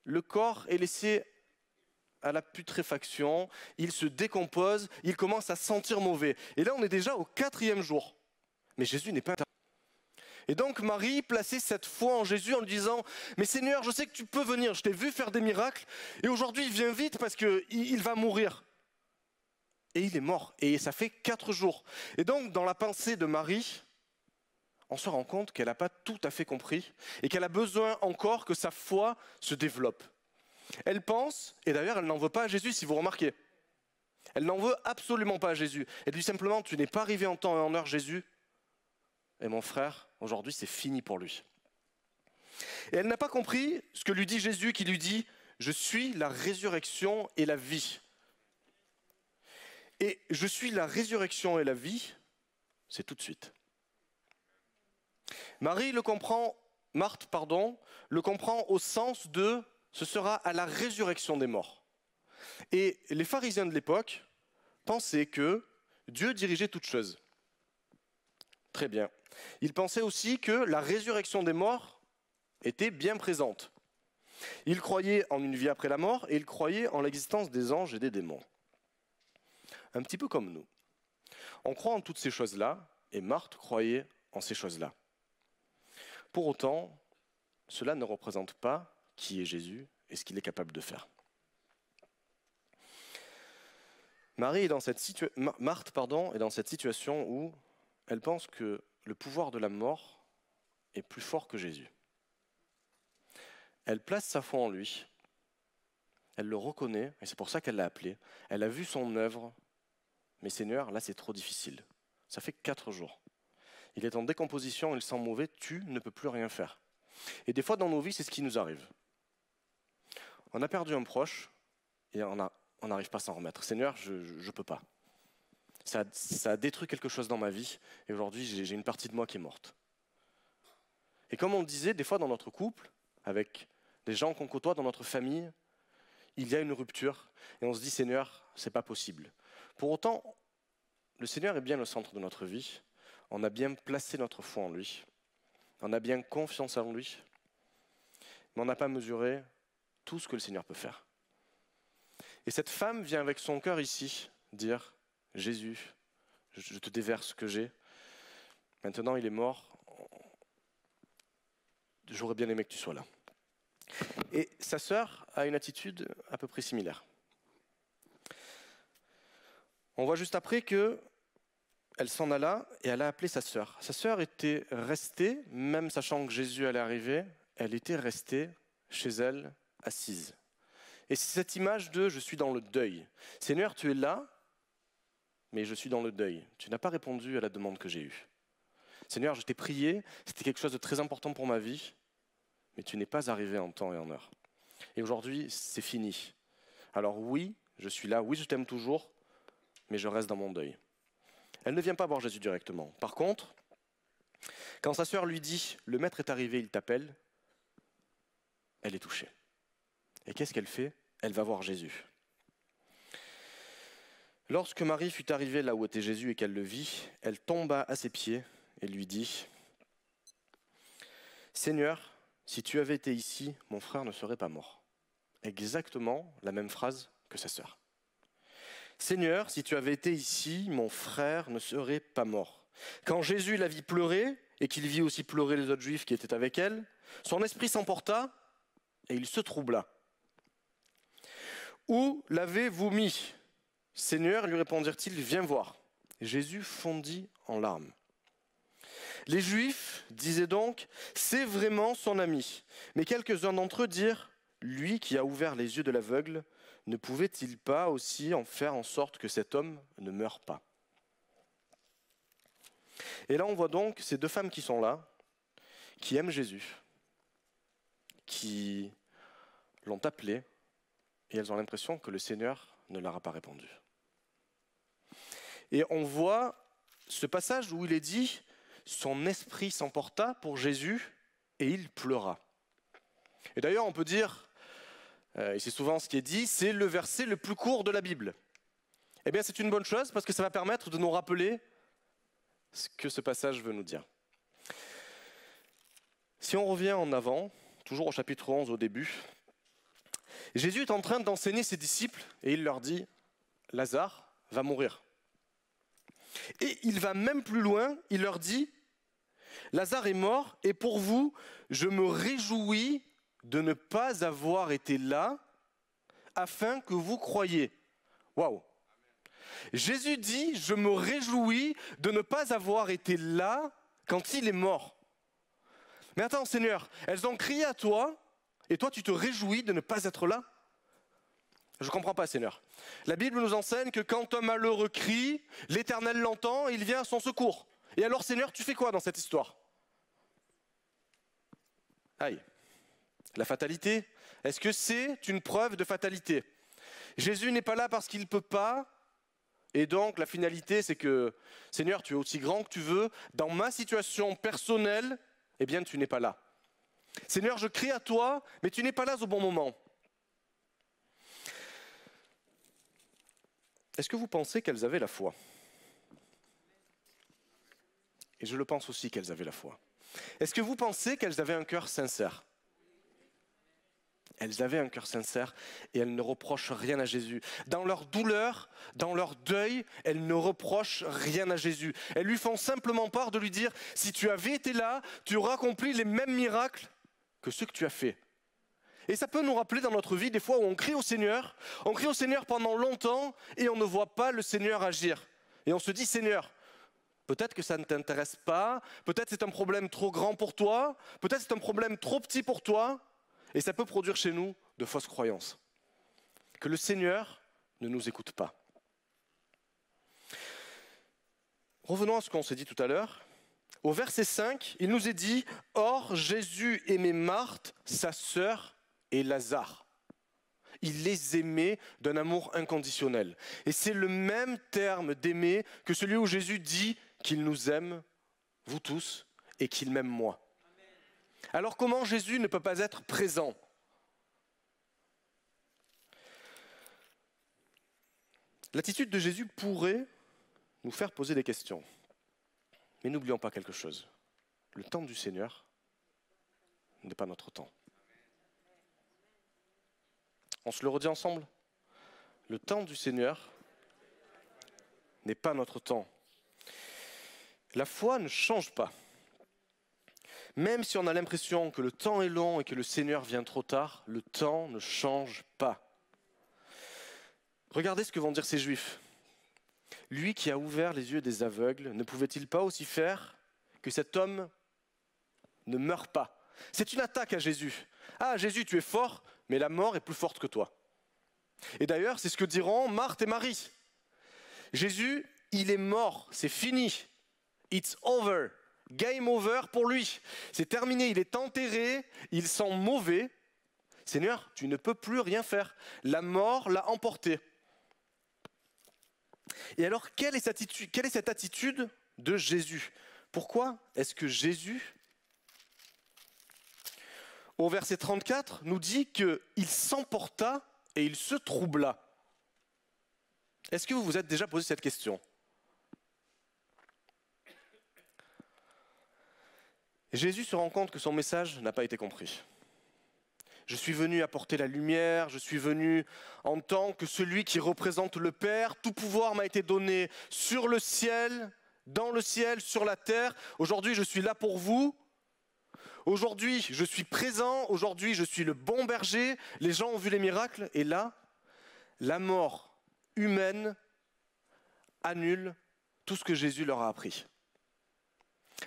Le corps est laissé à la putréfaction, il se décompose, il commence à sentir mauvais. Et là on est déjà au 4e jour. Mais Jésus n'est pas intervenu. Et donc Marie plaçait cette foi en Jésus en lui disant « Mais Seigneur, je sais que tu peux venir, je t'ai vu faire des miracles, et aujourd'hui viens vite parce qu'il va mourir. » Et il est mort, et ça fait 4 jours. Et donc dans la pensée de Marie, on se rend compte qu'elle n'a pas tout à fait compris, et qu'elle a besoin encore que sa foi se développe. Elle pense, et d'ailleurs elle n'en veut pas à Jésus si vous remarquez. Elle n'en veut absolument pas à Jésus. Elle dit simplement « Tu n'es pas arrivé en temps et en heure Jésus, et mon frère, aujourd'hui, c'est fini pour lui. » Et elle n'a pas compris ce que lui dit Jésus, qui lui dit « Je suis la résurrection et la vie. » Et « Je suis la résurrection et la vie », c'est tout de suite. Marthe le comprend au sens de « ce sera à la résurrection des morts ». Et les pharisiens de l'époque pensaient que Dieu dirigeait toutes choses. Très bien. Ils pensaient aussi que la résurrection des morts était bien présente. Il croyait en une vie après la mort et il croyait en l'existence des anges et des démons. Un petit peu comme nous. On croit en toutes ces choses-là et Marthe croyait en ces choses-là. Pour autant, cela ne représente pas qui est Jésus et ce qu'il est capable de faire. Marthe est dans cette situation où elle pense que le pouvoir de la mort est plus fort que Jésus. Elle place sa foi en lui, elle le reconnaît, et c'est pour ça qu'elle l'a appelé. Elle a vu son œuvre, mais Seigneur, là c'est trop difficile. Ça fait 4 jours. Il est en décomposition, il sent mauvais, tu ne peux plus rien faire. Et des fois dans nos vies, c'est ce qui nous arrive. On a perdu un proche, et on n'arrive pas à s'en remettre. Seigneur, je ne peux pas. Ça a détruit quelque chose dans ma vie, et aujourd'hui j'ai une partie de moi qui est morte. Et comme on le disait, des fois dans notre couple, avec des gens qu'on côtoie dans notre famille, il y a une rupture, et on se dit, Seigneur, c'est pas possible. Pour autant, le Seigneur est bien le centre de notre vie, on a bien placé notre foi en lui, on a bien confiance en lui, mais on n'a pas mesuré tout ce que le Seigneur peut faire. Et cette femme vient avec son cœur ici dire, Jésus, je te déverse ce que j'ai, maintenant il est mort, j'aurais bien aimé que tu sois là. Et sa sœur a une attitude à peu près similaire. On voit juste après qu'elle s'en alla et elle a appelé sa sœur. Sa sœur était restée, même sachant que Jésus allait arriver, elle était restée chez elle, assise. Et c'est cette image de « je suis dans le deuil ». Seigneur, tu es là, mais je suis dans le deuil. Tu n'as pas répondu à la demande que j'ai eue. Seigneur, je t'ai prié, c'était quelque chose de très important pour ma vie, mais tu n'es pas arrivé en temps et en heure. Et aujourd'hui, c'est fini. Alors oui, je suis là, oui, je t'aime toujours, mais je reste dans mon deuil. Elle ne vient pas voir Jésus directement. Par contre, quand sa sœur lui dit « le maître est arrivé, il t'appelle », elle est touchée. Et qu'est-ce qu'elle fait? Elle va voir Jésus. Lorsque Marie fut arrivée là où était Jésus et qu'elle le vit, elle tomba à ses pieds et lui dit « Seigneur, si tu avais été ici, mon frère ne serait pas mort. » Exactement la même phrase que sa sœur. « Seigneur, si tu avais été ici, mon frère ne serait pas mort. » Quand Jésus la vit pleurer, et qu'il vit aussi pleurer les autres juifs qui étaient avec elle, son esprit s'emporta et il se troubla. « Où l'avez-vous mis ? » Seigneur, lui répondirent-ils, viens voir. Jésus fondit en larmes. Les Juifs disaient donc, c'est vraiment son ami. Mais quelques-uns d'entre eux dirent, lui qui a ouvert les yeux de l'aveugle, ne pouvait-il pas aussi en faire en sorte que cet homme ne meure pas? Et là on voit donc ces 2 femmes qui sont là, qui aiment Jésus, qui l'ont appelé, et elles ont l'impression que le Seigneur ne leur a pas répondu. Et on voit ce passage où il est dit « son esprit s'emporta pour Jésus et il pleura ». Et d'ailleurs on peut dire, et c'est souvent ce qui est dit, c'est le verset le plus court de la Bible. Eh bien c'est une bonne chose parce que ça va permettre de nous rappeler ce que ce passage veut nous dire. Si on revient en avant, toujours au chapitre 11 au début, Jésus est en train d'enseigner ses disciples et il leur dit « Lazare va mourir ». Et il va même plus loin, il leur dit « Lazare est mort et pour vous, je me réjouis de ne pas avoir été là afin que vous croyiez. » Waouh! Jésus dit « Je me réjouis de ne pas avoir été là quand il est mort. » Mais attends Seigneur, elles ont crié à toi et toi tu te réjouis de ne pas être là? Je ne comprends pas Seigneur. La Bible nous enseigne que quand un malheureux crie, l'Éternel l'entend et il vient à son secours. Et alors Seigneur, tu fais quoi dans cette histoire? Aïe. La fatalité, est-ce que c'est une preuve de fatalité? Jésus n'est pas là parce qu'il ne peut pas, et donc la finalité c'est que, Seigneur, tu es aussi grand que tu veux, dans ma situation personnelle, eh bien tu n'es pas là. Seigneur, je crie à toi, mais tu n'es pas là au bon moment. Est-ce que vous pensez qu'elles avaient la foi? Et je le pense aussi qu'elles avaient la foi. Est-ce que vous pensez qu'elles avaient un cœur sincère? Elles avaient un cœur sincère et elles ne reprochent rien à Jésus. Dans leur douleur, dans leur deuil, elles ne reprochent rien à Jésus. Elles lui font simplement part de lui dire, si tu avais été là, tu aurais accompli les mêmes miracles que ceux que tu as faits. Et ça peut nous rappeler dans notre vie des fois où on crie au Seigneur pendant longtemps et on ne voit pas le Seigneur agir. Et on se dit, Seigneur, peut-être que ça ne t'intéresse pas, peut-être c'est un problème trop grand pour toi, peut-être c'est un problème trop petit pour toi. Et ça peut produire chez nous de fausses croyances. Que le Seigneur ne nous écoute pas. Revenons à ce qu'on s'est dit tout à l'heure. Au verset 5, il nous est dit « Or, Jésus aimait Marthe, sa sœur, et Lazare. » Il les aimait d'un amour inconditionnel. Et c'est le même terme d'aimer que celui où Jésus dit qu'il nous aime, vous tous, et qu'il m'aime moi. Alors comment Jésus ne peut pas être présent? L'attitude de Jésus pourrait nous faire poser des questions. Mais n'oublions pas quelque chose. Le temps du Seigneur n'est pas notre temps. On se le redit ensemble? Le temps du Seigneur n'est pas notre temps. La foi ne change pas. Même si on a l'impression que le temps est long et que le Seigneur vient trop tard, le temps ne change pas. Regardez ce que vont dire ces Juifs. Lui qui a ouvert les yeux des aveugles, ne pouvait-il pas aussi faire que cet homme ne meure pas? C'est une attaque à Jésus. Ah, Jésus, tu es fort, mais la mort est plus forte que toi. Et d'ailleurs, c'est ce que diront Marthe et Marie. Jésus, il est mort, c'est fini. It's over. Game over pour lui. C'est terminé, il est enterré, il sent mauvais. Seigneur, tu ne peux plus rien faire. La mort l'a emporté. Et alors, quelle est cette attitude de Jésus? Pourquoi est-ce que Jésus, au verset 34, nous dit qu'il s'emporta et il se troubla? Est-ce que vous vous êtes déjà posé cette question? Jésus se rend compte que son message n'a pas été compris. Je suis venu apporter la lumière, je suis venu en tant que celui qui représente le Père. Tout pouvoir m'a été donné sur le ciel, dans le ciel, sur la terre. Aujourd'hui, je suis là pour vous. Aujourd'hui, je suis présent. Aujourd'hui, je suis le bon berger. Les gens ont vu les miracles. Et là, la mort humaine annule tout ce que Jésus leur a appris.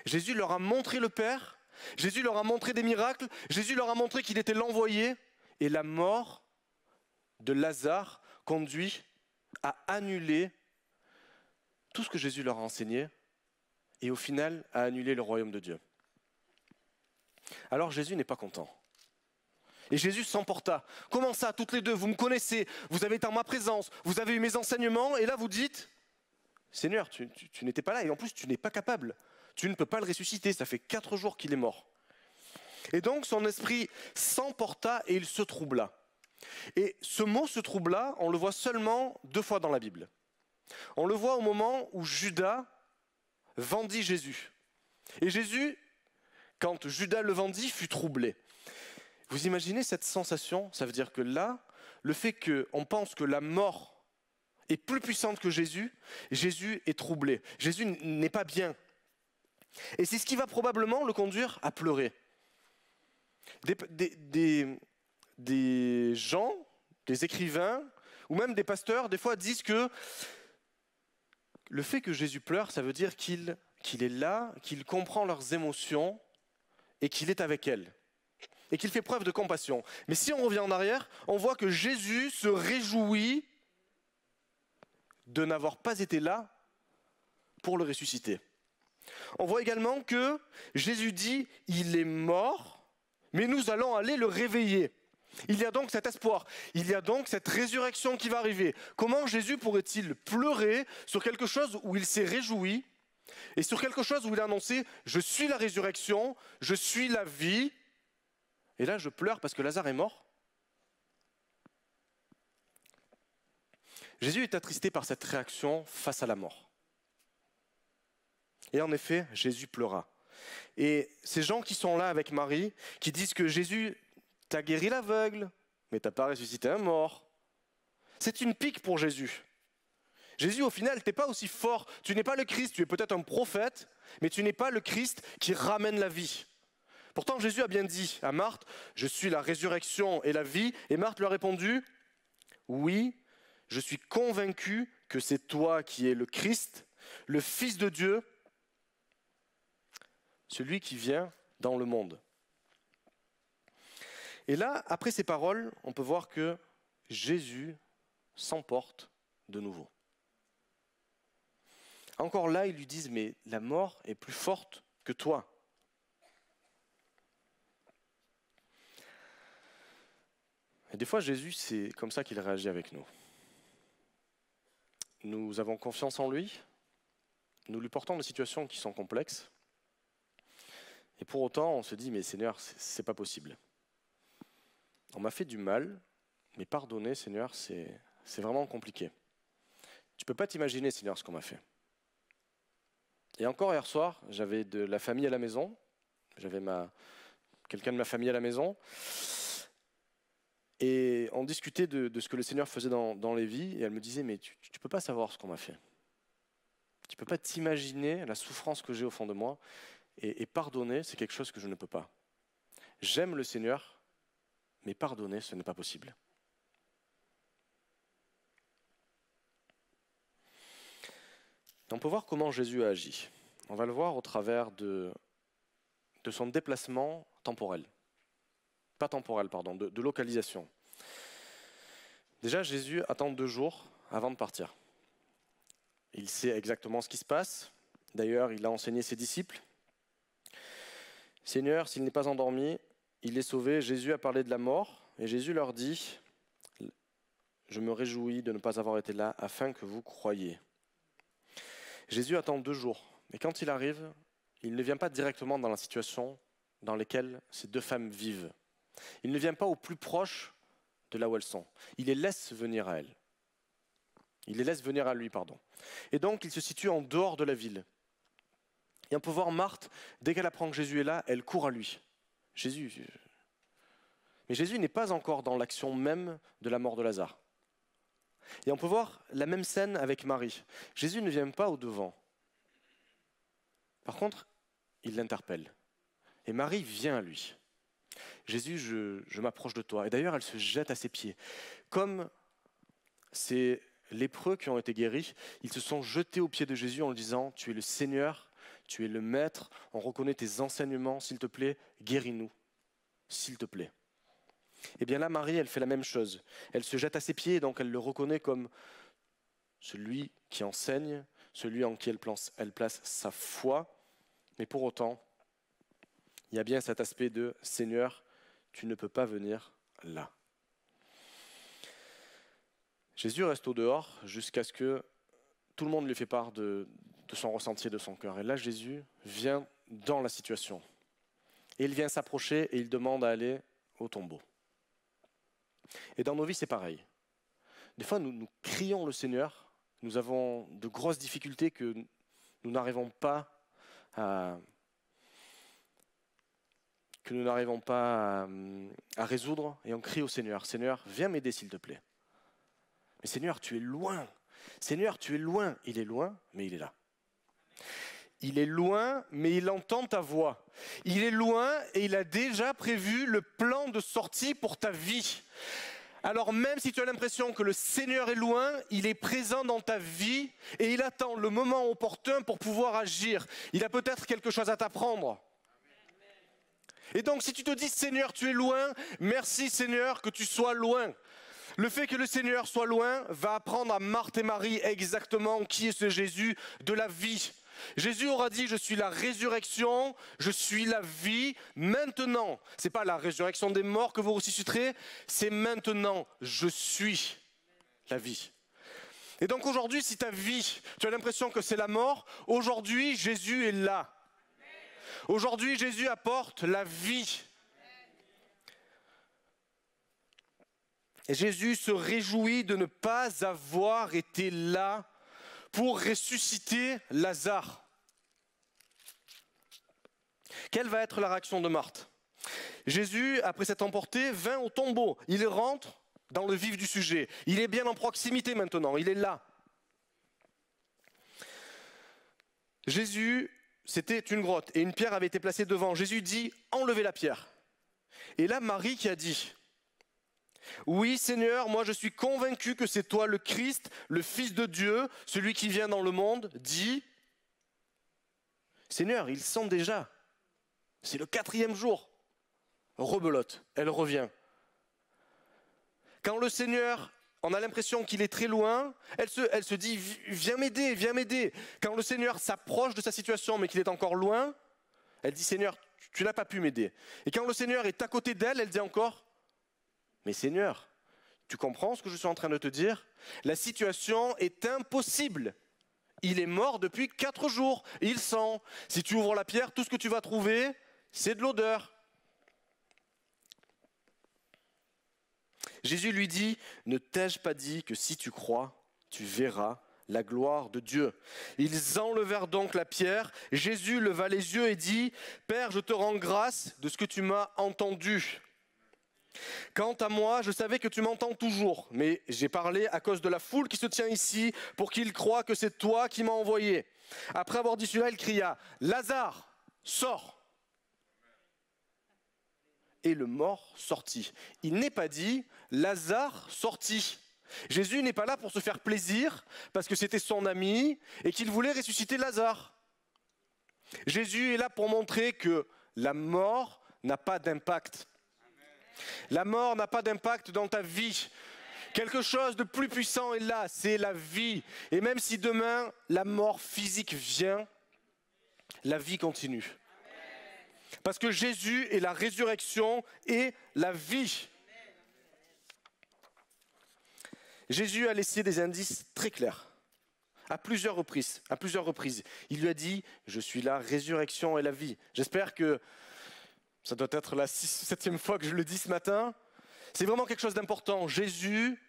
Jésus leur a montré le Père, Jésus leur a montré des miracles, Jésus leur a montré qu'il était l'envoyé, et la mort de Lazare conduit à annuler tout ce que Jésus leur a enseigné, et au final à annuler le royaume de Dieu. Alors Jésus n'est pas content. Et Jésus s'emporta. Comment ça, toutes les deux, vous me connaissez, vous avez été en ma présence, vous avez eu mes enseignements, et là vous dites, Seigneur, tu n'étais pas là, et en plus tu n'es pas capable. Tu ne peux pas le ressusciter, ça fait 4 jours qu'il est mort. Et donc son esprit s'emporta et il se troubla. Et ce mot se troubla, on le voit seulement 2 fois dans la Bible. On le voit au moment où Judas vendit Jésus. Et Jésus, quand Judas le vendit, fut troublé. Vous imaginez cette sensation? Ça veut dire que là, le fait qu'on pense que la mort est plus puissante que Jésus, Jésus est troublé. Jésus n'est pas bien. Et c'est ce qui va probablement le conduire à pleurer. Des gens, des écrivains, ou même des pasteurs, des fois disent que le fait que Jésus pleure, ça veut dire qu'il est là, qu'il comprend leurs émotions et qu'il est avec elles. Et qu'il fait preuve de compassion. Mais si on revient en arrière, on voit que Jésus se réjouit de n'avoir pas été là pour le ressusciter. On voit également que Jésus dit « il est mort, mais nous allons aller le réveiller ». Il y a donc cet espoir, il y a donc cette résurrection qui va arriver. Comment Jésus pourrait-il pleurer sur quelque chose où il s'est réjoui et sur quelque chose où il a annoncé « je suis la résurrection, je suis la vie ». Et là je pleure parce que Lazare est mort. Jésus est attristé par cette réaction face à la mort. Et en effet, Jésus pleura. Et ces gens qui sont là avec Marie, qui disent que Jésus t'a guéri l'aveugle, mais t'as pas ressuscité un mort. C'est une pique pour Jésus. Jésus, au final, t'es pas aussi fort. Tu n'es pas le Christ, tu es peut-être un prophète, mais tu n'es pas le Christ qui ramène la vie. Pourtant, Jésus a bien dit à Marthe, « Je suis la résurrection et la vie. » Et Marthe lui a répondu, « Oui, je suis convaincu que c'est toi qui es le Christ, le Fils de Dieu, celui qui vient dans le monde. » Et là, après ces paroles, on peut voir que Jésus s'emporte de nouveau. Encore là, ils lui disent, mais la mort est plus forte que toi. Et des fois, Jésus, c'est comme ça qu'il réagit avec nous. Nous avons confiance en lui, nous lui portons des situations qui sont complexes, et pour autant, on se dit, mais Seigneur, c'est pas possible. On m'a fait du mal, mais pardonner, Seigneur, c'est vraiment compliqué. Tu peux pas t'imaginer, Seigneur, ce qu'on m'a fait. Et encore hier soir, j'avais de la famille à la maison, j'avais quelqu'un de ma famille à la maison, et on discutait de ce que le Seigneur faisait dans les vies, et elle me disait, mais tu peux pas savoir ce qu'on m'a fait. Tu peux pas t'imaginer la souffrance que j'ai au fond de moi, et pardonner, c'est quelque chose que je ne peux pas. J'aime le Seigneur, mais pardonner, ce n'est pas possible. On peut voir comment Jésus a agi. On va le voir au travers de son déplacement temporel. Pas temporel, pardon, de localisation. Déjà, Jésus attend 2 jours avant de partir. Il sait exactement ce qui se passe. D'ailleurs, il a enseigné ses disciples. « Seigneur, s'il n'est pas endormi, il est sauvé. » Jésus a parlé de la mort, et Jésus leur dit « Je me réjouis de ne pas avoir été là, afin que vous croyiez. » Jésus attend 2 jours, et quand il arrive, il ne vient pas directement dans la situation dans laquelle ces 2 femmes vivent. Il ne vient pas au plus proche de là où elles sont. Il les laisse venir à elles. Il les laisse venir à lui, pardon. Et donc, il se situe en dehors de la ville. Et on peut voir Marthe, dès qu'elle apprend que Jésus est là, elle court à lui. Mais Jésus n'est pas encore dans l'action même de la mort de Lazare. Et on peut voir la même scène avec Marie. Jésus ne vient pas au devant. Par contre, il l'interpelle. Et Marie vient à lui. Jésus, je m'approche de toi. Et d'ailleurs, elle se jette à ses pieds. Comme ces lépreux qui ont été guéris, ils se sont jetés aux pieds de Jésus en lui disant « Tu es le Seigneur, tu es le Maître, on reconnaît tes enseignements, s'il te plaît, guéris-nous, s'il te plaît. » Et bien là, Marie, elle fait la même chose. Elle se jette à ses pieds, donc elle le reconnaît comme celui qui enseigne, celui en qui elle place sa foi. Mais pour autant, il y a bien cet aspect de « Seigneur, tu ne peux pas venir là. » Jésus reste au dehors jusqu'à ce que tout le monde lui fait part de son ressenti et de son cœur. Et là, Jésus vient dans la situation. Et il vient s'approcher et il demande à aller au tombeau. Et dans nos vies, c'est pareil. Des fois, nous crions le Seigneur, nous avons de grosses difficultés que nous n'arrivons pas à résoudre, et on crie au Seigneur, « Seigneur, viens m'aider s'il te plaît. » Mais Seigneur, tu es loin. Seigneur, tu es loin. Il est loin, mais il est là. Il est loin, mais il entend ta voix. Il est loin et il a déjà prévu le plan de sortie pour ta vie. Alors même si tu as l'impression que le Seigneur est loin, il est présent dans ta vie et il attend le moment opportun pour pouvoir agir. Il a peut-être quelque chose à t'apprendre. Et donc si tu te dis, Seigneur, tu es loin, merci Seigneur que tu sois loin. Le fait que le Seigneur soit loin va apprendre à Marthe et Marie exactement qui est ce Jésus de la vie. Jésus aura dit, je suis la résurrection, je suis la vie, maintenant. Ce n'est pas la résurrection des morts que vous ressusciterez, c'est maintenant, je suis la vie. Et donc aujourd'hui, si ta vie, tu as l'impression que c'est la mort, aujourd'hui, Jésus est là. Aujourd'hui, Jésus apporte la vie. Et Jésus se réjouit de ne pas avoir été là pour ressusciter Lazare. Quelle va être la réaction de Marthe? Jésus, après s'être emporté, vint au tombeau. Il rentre dans le vif du sujet. Il est bien en proximité maintenant, il est là. Jésus, c'était une grotte et une pierre avait été placée devant. Jésus dit, enlevez la pierre. Et là, Marie qui a dit, oui Seigneur, moi je suis convaincu que c'est toi le Christ, le Fils de Dieu, celui qui vient dans le monde, dit, Seigneur, ils sont déjà. C'est le 4e jour. Rebelote, elle revient. Quand le Seigneur, on a l'impression qu'il est très loin, elle se dit, viens m'aider, viens m'aider. Quand le Seigneur s'approche de sa situation mais qu'il est encore loin, elle dit, Seigneur, tu n'as pas pu m'aider. Et quand le Seigneur est à côté d'elle, elle dit encore, mais Seigneur, tu comprends ce que je suis en train de te dire? La situation est impossible. Il est mort depuis 4 jours, il sent. Si tu ouvres la pierre, tout ce que tu vas trouver, c'est de l'odeur. Jésus lui dit, ne t'ai-je pas dit que si tu crois, tu verras la gloire de Dieu. Ils enlevèrent donc la pierre. Jésus leva les yeux et dit, Père, je te rends grâce de ce que tu m'as entendu. Quant à moi, je savais que tu m'entends toujours, mais j'ai parlé à cause de la foule qui se tient ici pour qu'ils croient que c'est toi qui m'as envoyé. Après avoir dit cela, il cria, Lazare, sors. Et le mort sortit. Il n'est pas dit, Lazare sortit. Jésus n'est pas là pour se faire plaisir, parce que c'était son ami et qu'il voulait ressusciter Lazare. Jésus est là pour montrer que la mort n'a pas d'impact. La mort n'a pas d'impact dans ta vie. Quelque chose de plus puissant est là, c'est la vie. Et même si demain, la mort physique vient, la vie continue. Parce que Jésus est la résurrection et la vie. Jésus a laissé des indices très clairs, à plusieurs reprises. Il lui a dit, je suis la résurrection et la vie. J'espère que ça doit être la 7e fois que je le dis ce matin. C'est vraiment quelque chose d'important. Jésus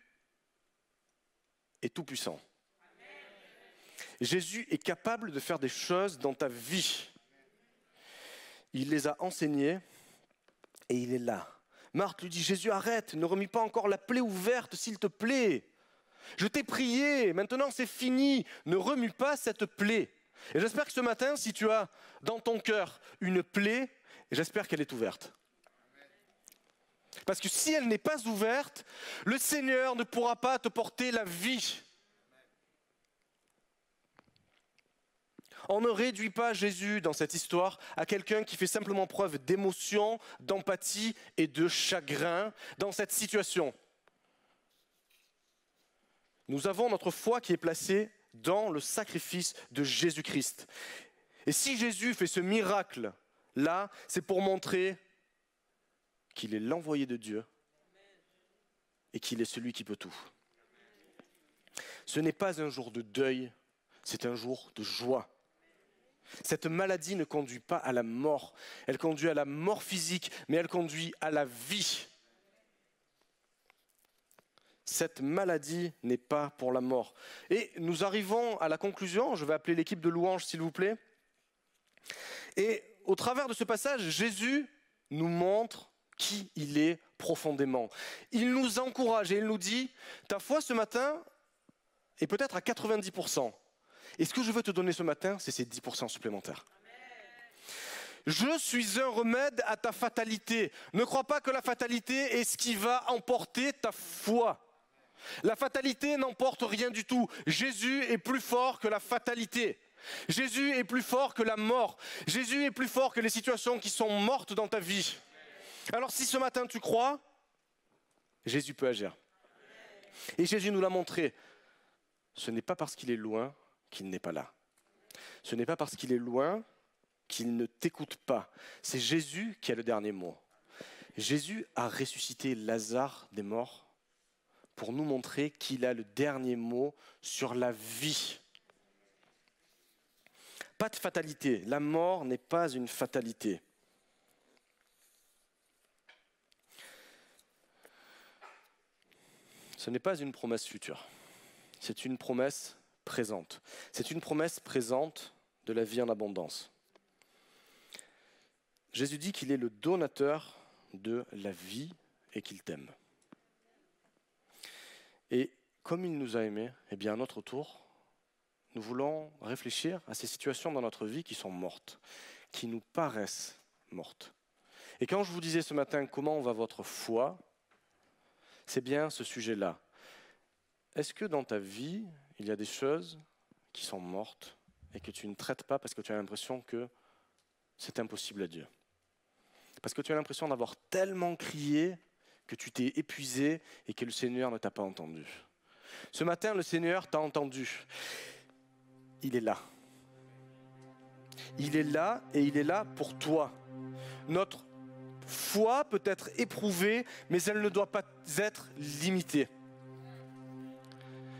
est tout puissant. Jésus est capable de faire des choses dans ta vie. Il les a enseignées et il est là. Marthe lui dit, Jésus, arrête, ne remis pas encore la plaie ouverte, s'il te plaît. Je t'ai prié, maintenant c'est fini, ne remue pas cette plaie. Et j'espère que ce matin, si tu as dans ton cœur une plaie, j'espère qu'elle est ouverte. Parce que si elle n'est pas ouverte, le Seigneur ne pourra pas te porter la vie. On ne réduit pas Jésus dans cette histoire à quelqu'un qui fait simplement preuve d'émotion, d'empathie et de chagrin dans cette situation. Nous avons notre foi qui est placée dans le sacrifice de Jésus-Christ. Et si Jésus fait ce miracle-là, c'est pour montrer qu'il est l'envoyé de Dieu et qu'il est celui qui peut tout. Ce n'est pas un jour de deuil, c'est un jour de joie. Cette maladie ne conduit pas à la mort. Elle conduit à la mort physique, mais elle conduit à la vie. Cette maladie n'est pas pour la mort. Et nous arrivons à la conclusion. Je vais appeler l'équipe de louange, s'il vous plaît. Et au travers de ce passage, Jésus nous montre qui il est profondément. Il nous encourage et il nous dit, ta foi ce matin est peut-être à 90%. Et ce que je veux te donner ce matin, c'est ces 10% supplémentaires. Je suis un remède à ta fatalité. Ne crois pas que la fatalité est ce qui va emporter ta foi. La fatalité n'emporte rien du tout. Jésus est plus fort que la fatalité. Jésus est plus fort que la mort. Jésus est plus fort que les situations qui sont mortes dans ta vie. Alors si ce matin tu crois, Jésus peut agir. Et Jésus nous l'a montré. Ce n'est pas parce qu'il est loin qu'il n'est pas là. Ce n'est pas parce qu'il est loin qu'il ne t'écoute pas. C'est Jésus qui a le dernier mot. Jésus a ressuscité Lazare des morts pour nous montrer qu'il a le dernier mot sur la vie. Pas de fatalité. La mort n'est pas une fatalité. Ce n'est pas une promesse future. C'est une promesse présente. C'est une promesse présente de la vie en abondance. Jésus dit qu'il est le donateur de la vie et qu'il t'aime. Et comme il nous a aimés, eh bien à notre tour, nous voulons réfléchir à ces situations dans notre vie qui sont mortes, qui nous paraissent mortes. Et quand je vous disais ce matin comment va votre foi, c'est bien ce sujet-là. Est-ce que dans ta vie, il y a des choses qui sont mortes et que tu ne traites pas parce que tu as l'impression que c'est impossible à Dieu? Parce que tu as l'impression d'avoir tellement crié que tu t'es épuisé et que le Seigneur ne t'a pas entendu. Ce matin, le Seigneur t'a entendu. Il est là. Il est là et il est là pour toi. Notre foi peut être éprouvée, mais elle ne doit pas être limitée.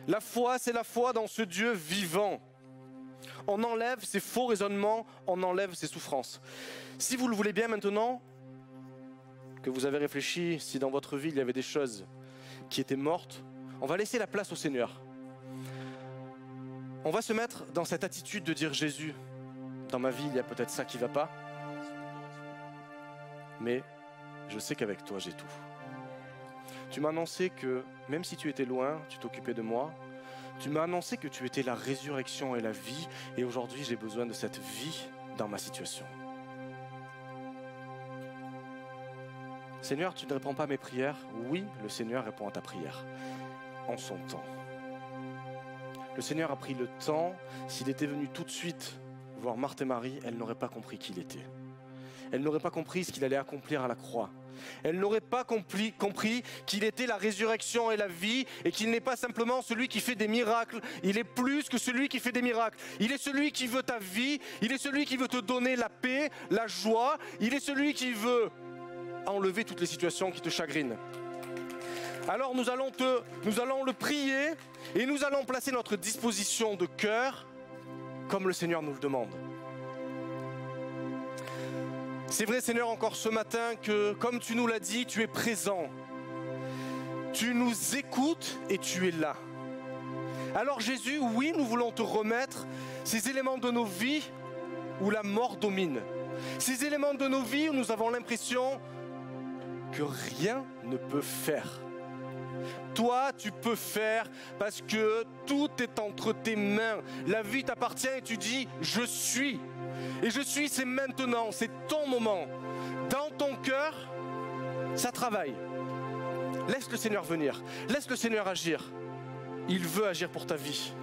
La foi, c'est la foi dans ce Dieu vivant. On enlève ces faux raisonnements, on enlève ces souffrances. Si vous le voulez bien maintenant, que vous avez réfléchi, si dans votre vie il y avait des choses qui étaient mortes, on va laisser la place au Seigneur. On va se mettre dans cette attitude de dire Jésus, dans ma vie il y a peut-être ça qui ne va pas, mais je sais qu'avec toi j'ai tout. Tu m'as annoncé que même si tu étais loin, tu t'occupais de moi. Tu m'as annoncé que tu étais la résurrection et la vie, et aujourd'hui j'ai besoin de cette vie dans ma situation. Seigneur, tu ne réponds pas à mes prières. Oui, le Seigneur répond à ta prière, en son temps. Le Seigneur a pris le temps. S'il était venu tout de suite voir Marthe et Marie, elles n'auraient pas compris qui il était. Elles n'auraient pas compris ce qu'il allait accomplir à la croix. Elles n'auraient pas compris qu'il était la résurrection et la vie, et qu'il n'est pas simplement celui qui fait des miracles. Il est plus que celui qui fait des miracles. Il est celui qui veut ta vie. Il est celui qui veut te donner la paix, la joie. Il est celui qui veut enlever toutes les situations qui te chagrinent. Alors nous allons le prier et nous allons placer notre disposition de cœur comme le Seigneur nous le demande. C'est vrai, Seigneur, encore ce matin que, comme tu nous l'as dit, tu es présent. Tu nous écoutes et tu es là. Alors Jésus, oui, nous voulons te remettre ces éléments de nos vies où la mort domine. Ces éléments de nos vies où nous avons l'impression que rien ne peut faire. Toi, tu peux faire parce que tout est entre tes mains. La vie t'appartient et tu dis « Je suis ». Et je suis, c'est maintenant, c'est ton moment. Dans ton cœur, ça travaille. Laisse le Seigneur venir, laisse le Seigneur agir. Il veut agir pour ta vie.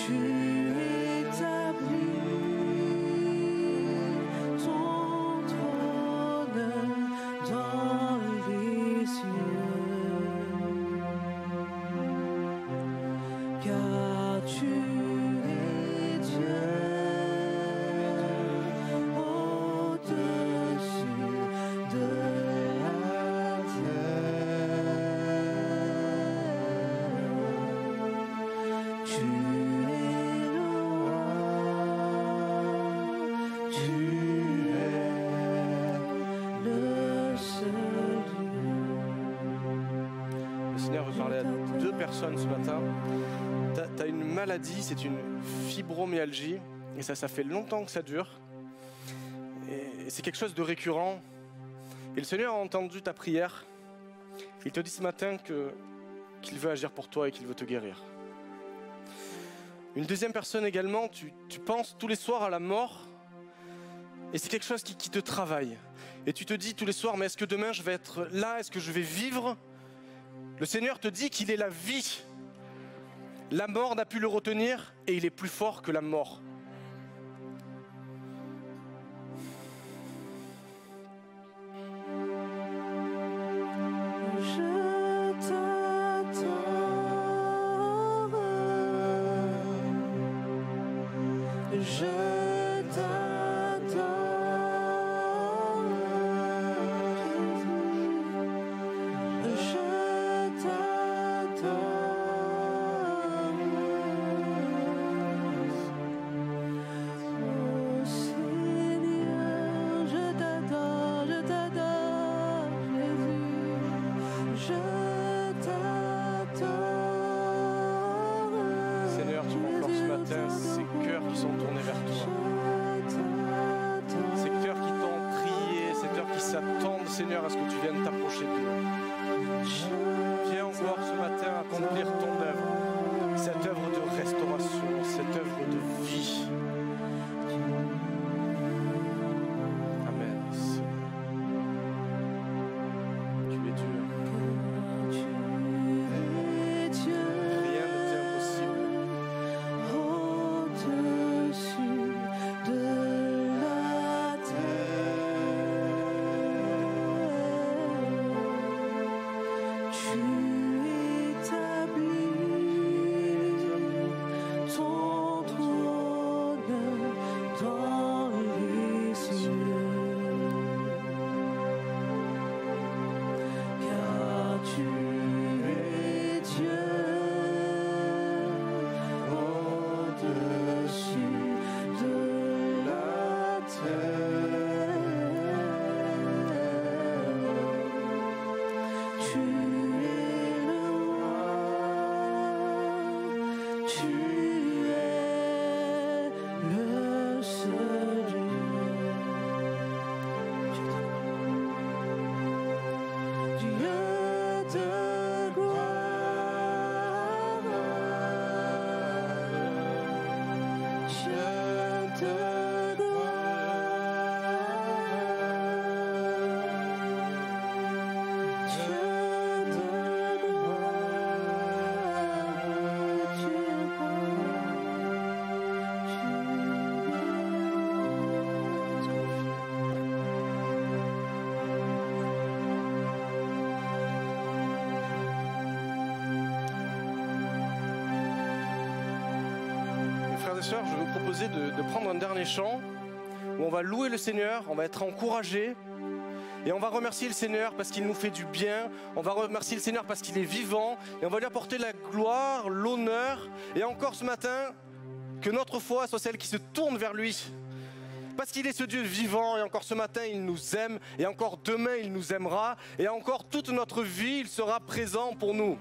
Tu établis Seigneur veut parler à 2 personnes ce matin. Tu as une maladie, c'est une fibromyalgie, et ça fait longtemps que ça dure. Et c'est quelque chose de récurrent. Et le Seigneur a entendu ta prière. Il te dit ce matin qu'il veut agir pour toi et qu'il veut te guérir. Une deuxième personne également, tu penses tous les soirs à la mort, et c'est quelque chose qui te travaille. Et tu te dis tous les soirs, mais est-ce que demain je vais être là? Est-ce que je vais vivre? Le Seigneur te dit qu'il est la vie. La mort n'a pu le retenir et il est plus fort que la mort. Seigneur, à ce que tu viennes t'approcher d'eux. Viens encore ce matin accomplir ton œuvre, cette œuvre de restauration, cette œuvre de vie. Amen. Tu es Dieu. Rien ne t'est impossible. Au-dessus de la terre. Je vais vous proposer de prendre un dernier chant où on va louer le Seigneur, on va être encouragé et on va remercier le Seigneur parce qu'il nous fait du bien, on va remercier le Seigneur parce qu'il est vivant et on va lui apporter la gloire, l'honneur et encore ce matin que notre foi soit celle qui se tourne vers lui parce qu'il est ce Dieu vivant et encore ce matin il nous aime et encore demain il nous aimera et encore toute notre vie il sera présent pour nous.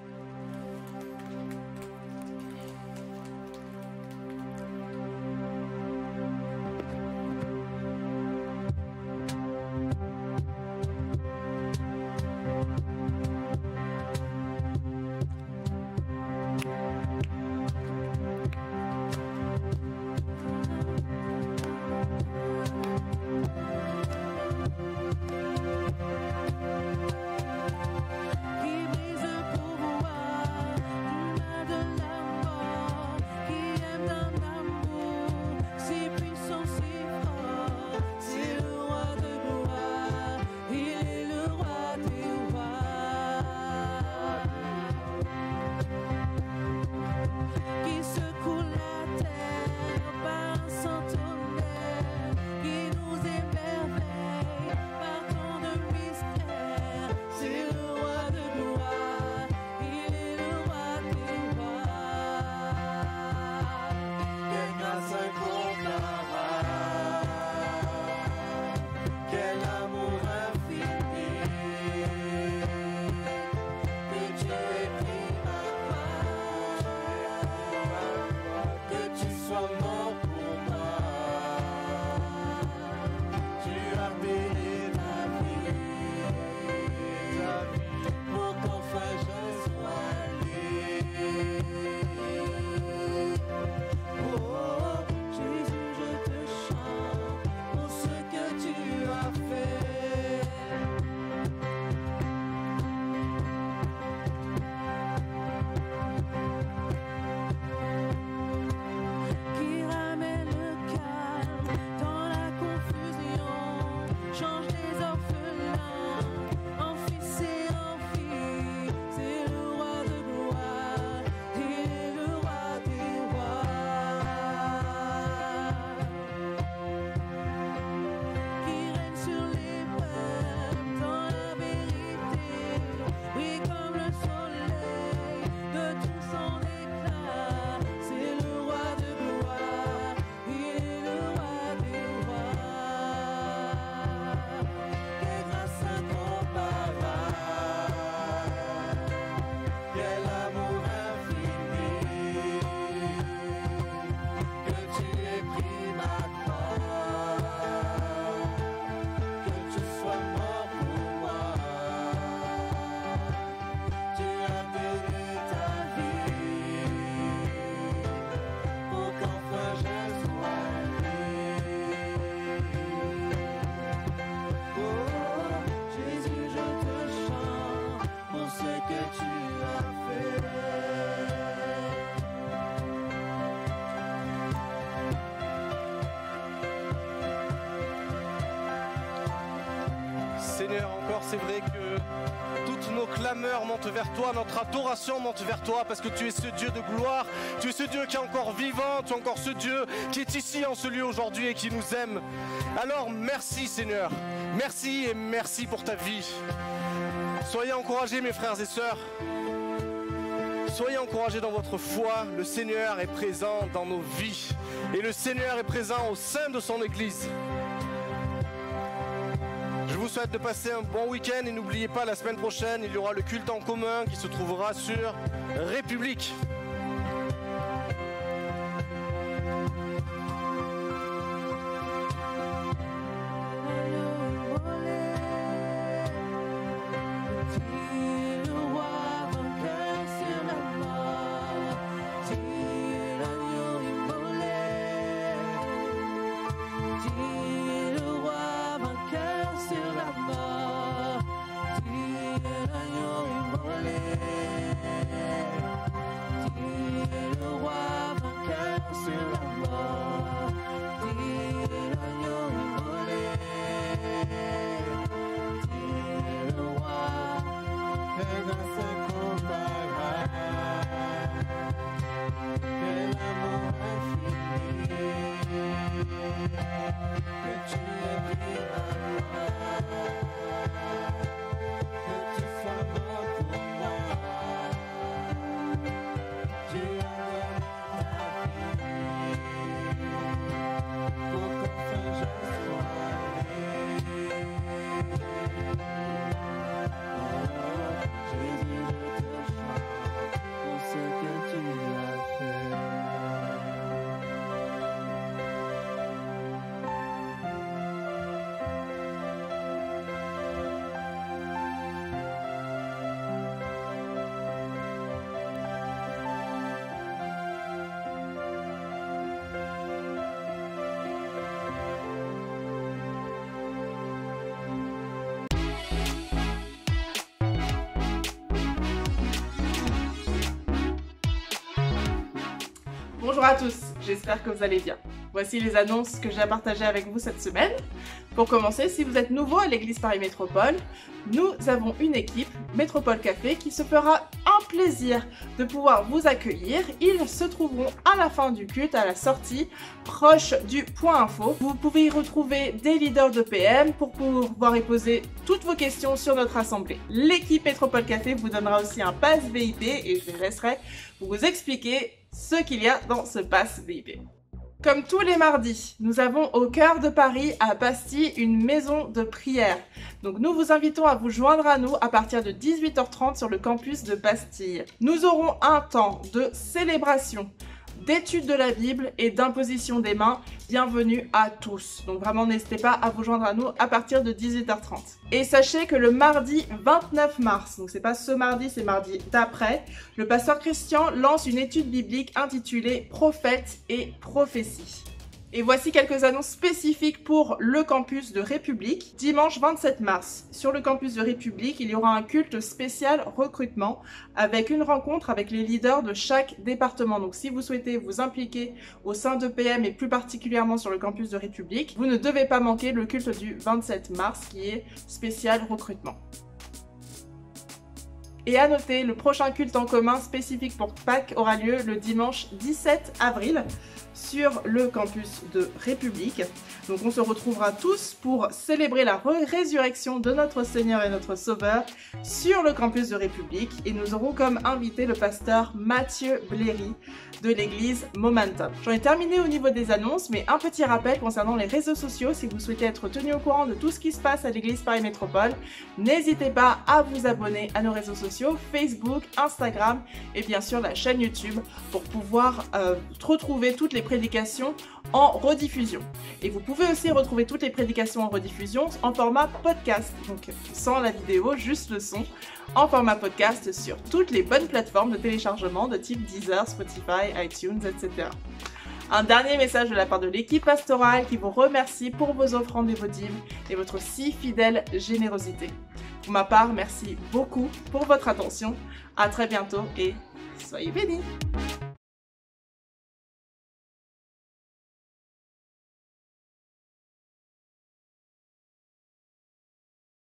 Qui brise pour Seigneur, encore c'est vrai que toutes nos clameurs montent vers toi, notre adoration monte vers toi, parce que tu es ce Dieu de gloire, tu es ce Dieu qui est encore vivant, tu es encore ce Dieu qui est ici en ce lieu aujourd'hui et qui nous aime. Alors merci Seigneur, merci et merci pour ta vie. Soyez encouragés mes frères et sœurs, soyez encouragés dans votre foi, le Seigneur est présent dans nos vies et le Seigneur est présent au sein de son Église. Je vous souhaite de passer un bon week-end et n'oubliez pas, la semaine prochaine, il y aura le culte en commun qui se trouvera sur République. Bonjour à tous, j'espère que vous allez bien. Voici les annonces que j'ai à partager avec vous cette semaine. Pour commencer, si vous êtes nouveau à l'église Paris Métropole, nous avons une équipe, Métropole Café, qui se fera un plaisir de pouvoir vous accueillir. Ils se trouveront à la fin du culte, à la sortie, proche du point info. Vous pouvez y retrouver des leaders de PM pour pouvoir y poser toutes vos questions sur notre assemblée. L'équipe Métropole Café vous donnera aussi un pass VIP et je laisserai vous expliquer ce qu'il y a dans ce pass VIP. Comme tous les mardis, nous avons au cœur de Paris, à Bastille, une maison de prière. Donc nous vous invitons à vous joindre à nous à partir de 18h30 sur le campus de Bastille. Nous aurons un temps de célébration, d'étude de la Bible et d'imposition des mains. Bienvenue à tous. Donc vraiment n'hésitez pas à vous joindre à nous à partir de 18h30. Et sachez que le mardi 29 mars, donc c'est pas ce mardi, c'est mardi d'après, le pasteur Christian lance une étude biblique intitulée Prophètes et prophéties. Et voici quelques annonces spécifiques pour le campus de République. Dimanche 27 mars, sur le campus de République, il y aura un culte spécial recrutement avec une rencontre avec les leaders de chaque département. Donc si vous souhaitez vous impliquer au sein de PM et plus particulièrement sur le campus de République, vous ne devez pas manquer le culte du 27 mars qui est spécial recrutement. Et à noter, le prochain culte en commun spécifique pour Pâques aura lieu le dimanche 17 avril sur le campus de République. Donc on se retrouvera tous pour célébrer la résurrection de notre Seigneur et notre Sauveur sur le campus de République. Et nous aurons comme invité le pasteur Mathieu Bléry de l'église Momentum. J'en ai terminé au niveau des annonces, mais un petit rappel concernant les réseaux sociaux. Si vous souhaitez être tenu au courant de tout ce qui se passe à l'église Paris Métropole, n'hésitez pas à vous abonner à nos réseaux sociaux, Facebook, Instagram et bien sûr la chaîne YouTube pour pouvoir retrouver toutes les prédications en rediffusion. Et vous pouvez aussi retrouver toutes les prédications en rediffusion en format podcast, donc sans la vidéo, juste le son, en format podcast sur toutes les bonnes plateformes de téléchargement de type Deezer, Spotify, iTunes, etc. Un dernier message de la part de l'équipe pastorale qui vous remercie pour vos offrandes et vos dîmes et votre si fidèle générosité. Pour ma part, merci beaucoup pour votre attention. À très bientôt et soyez bénis!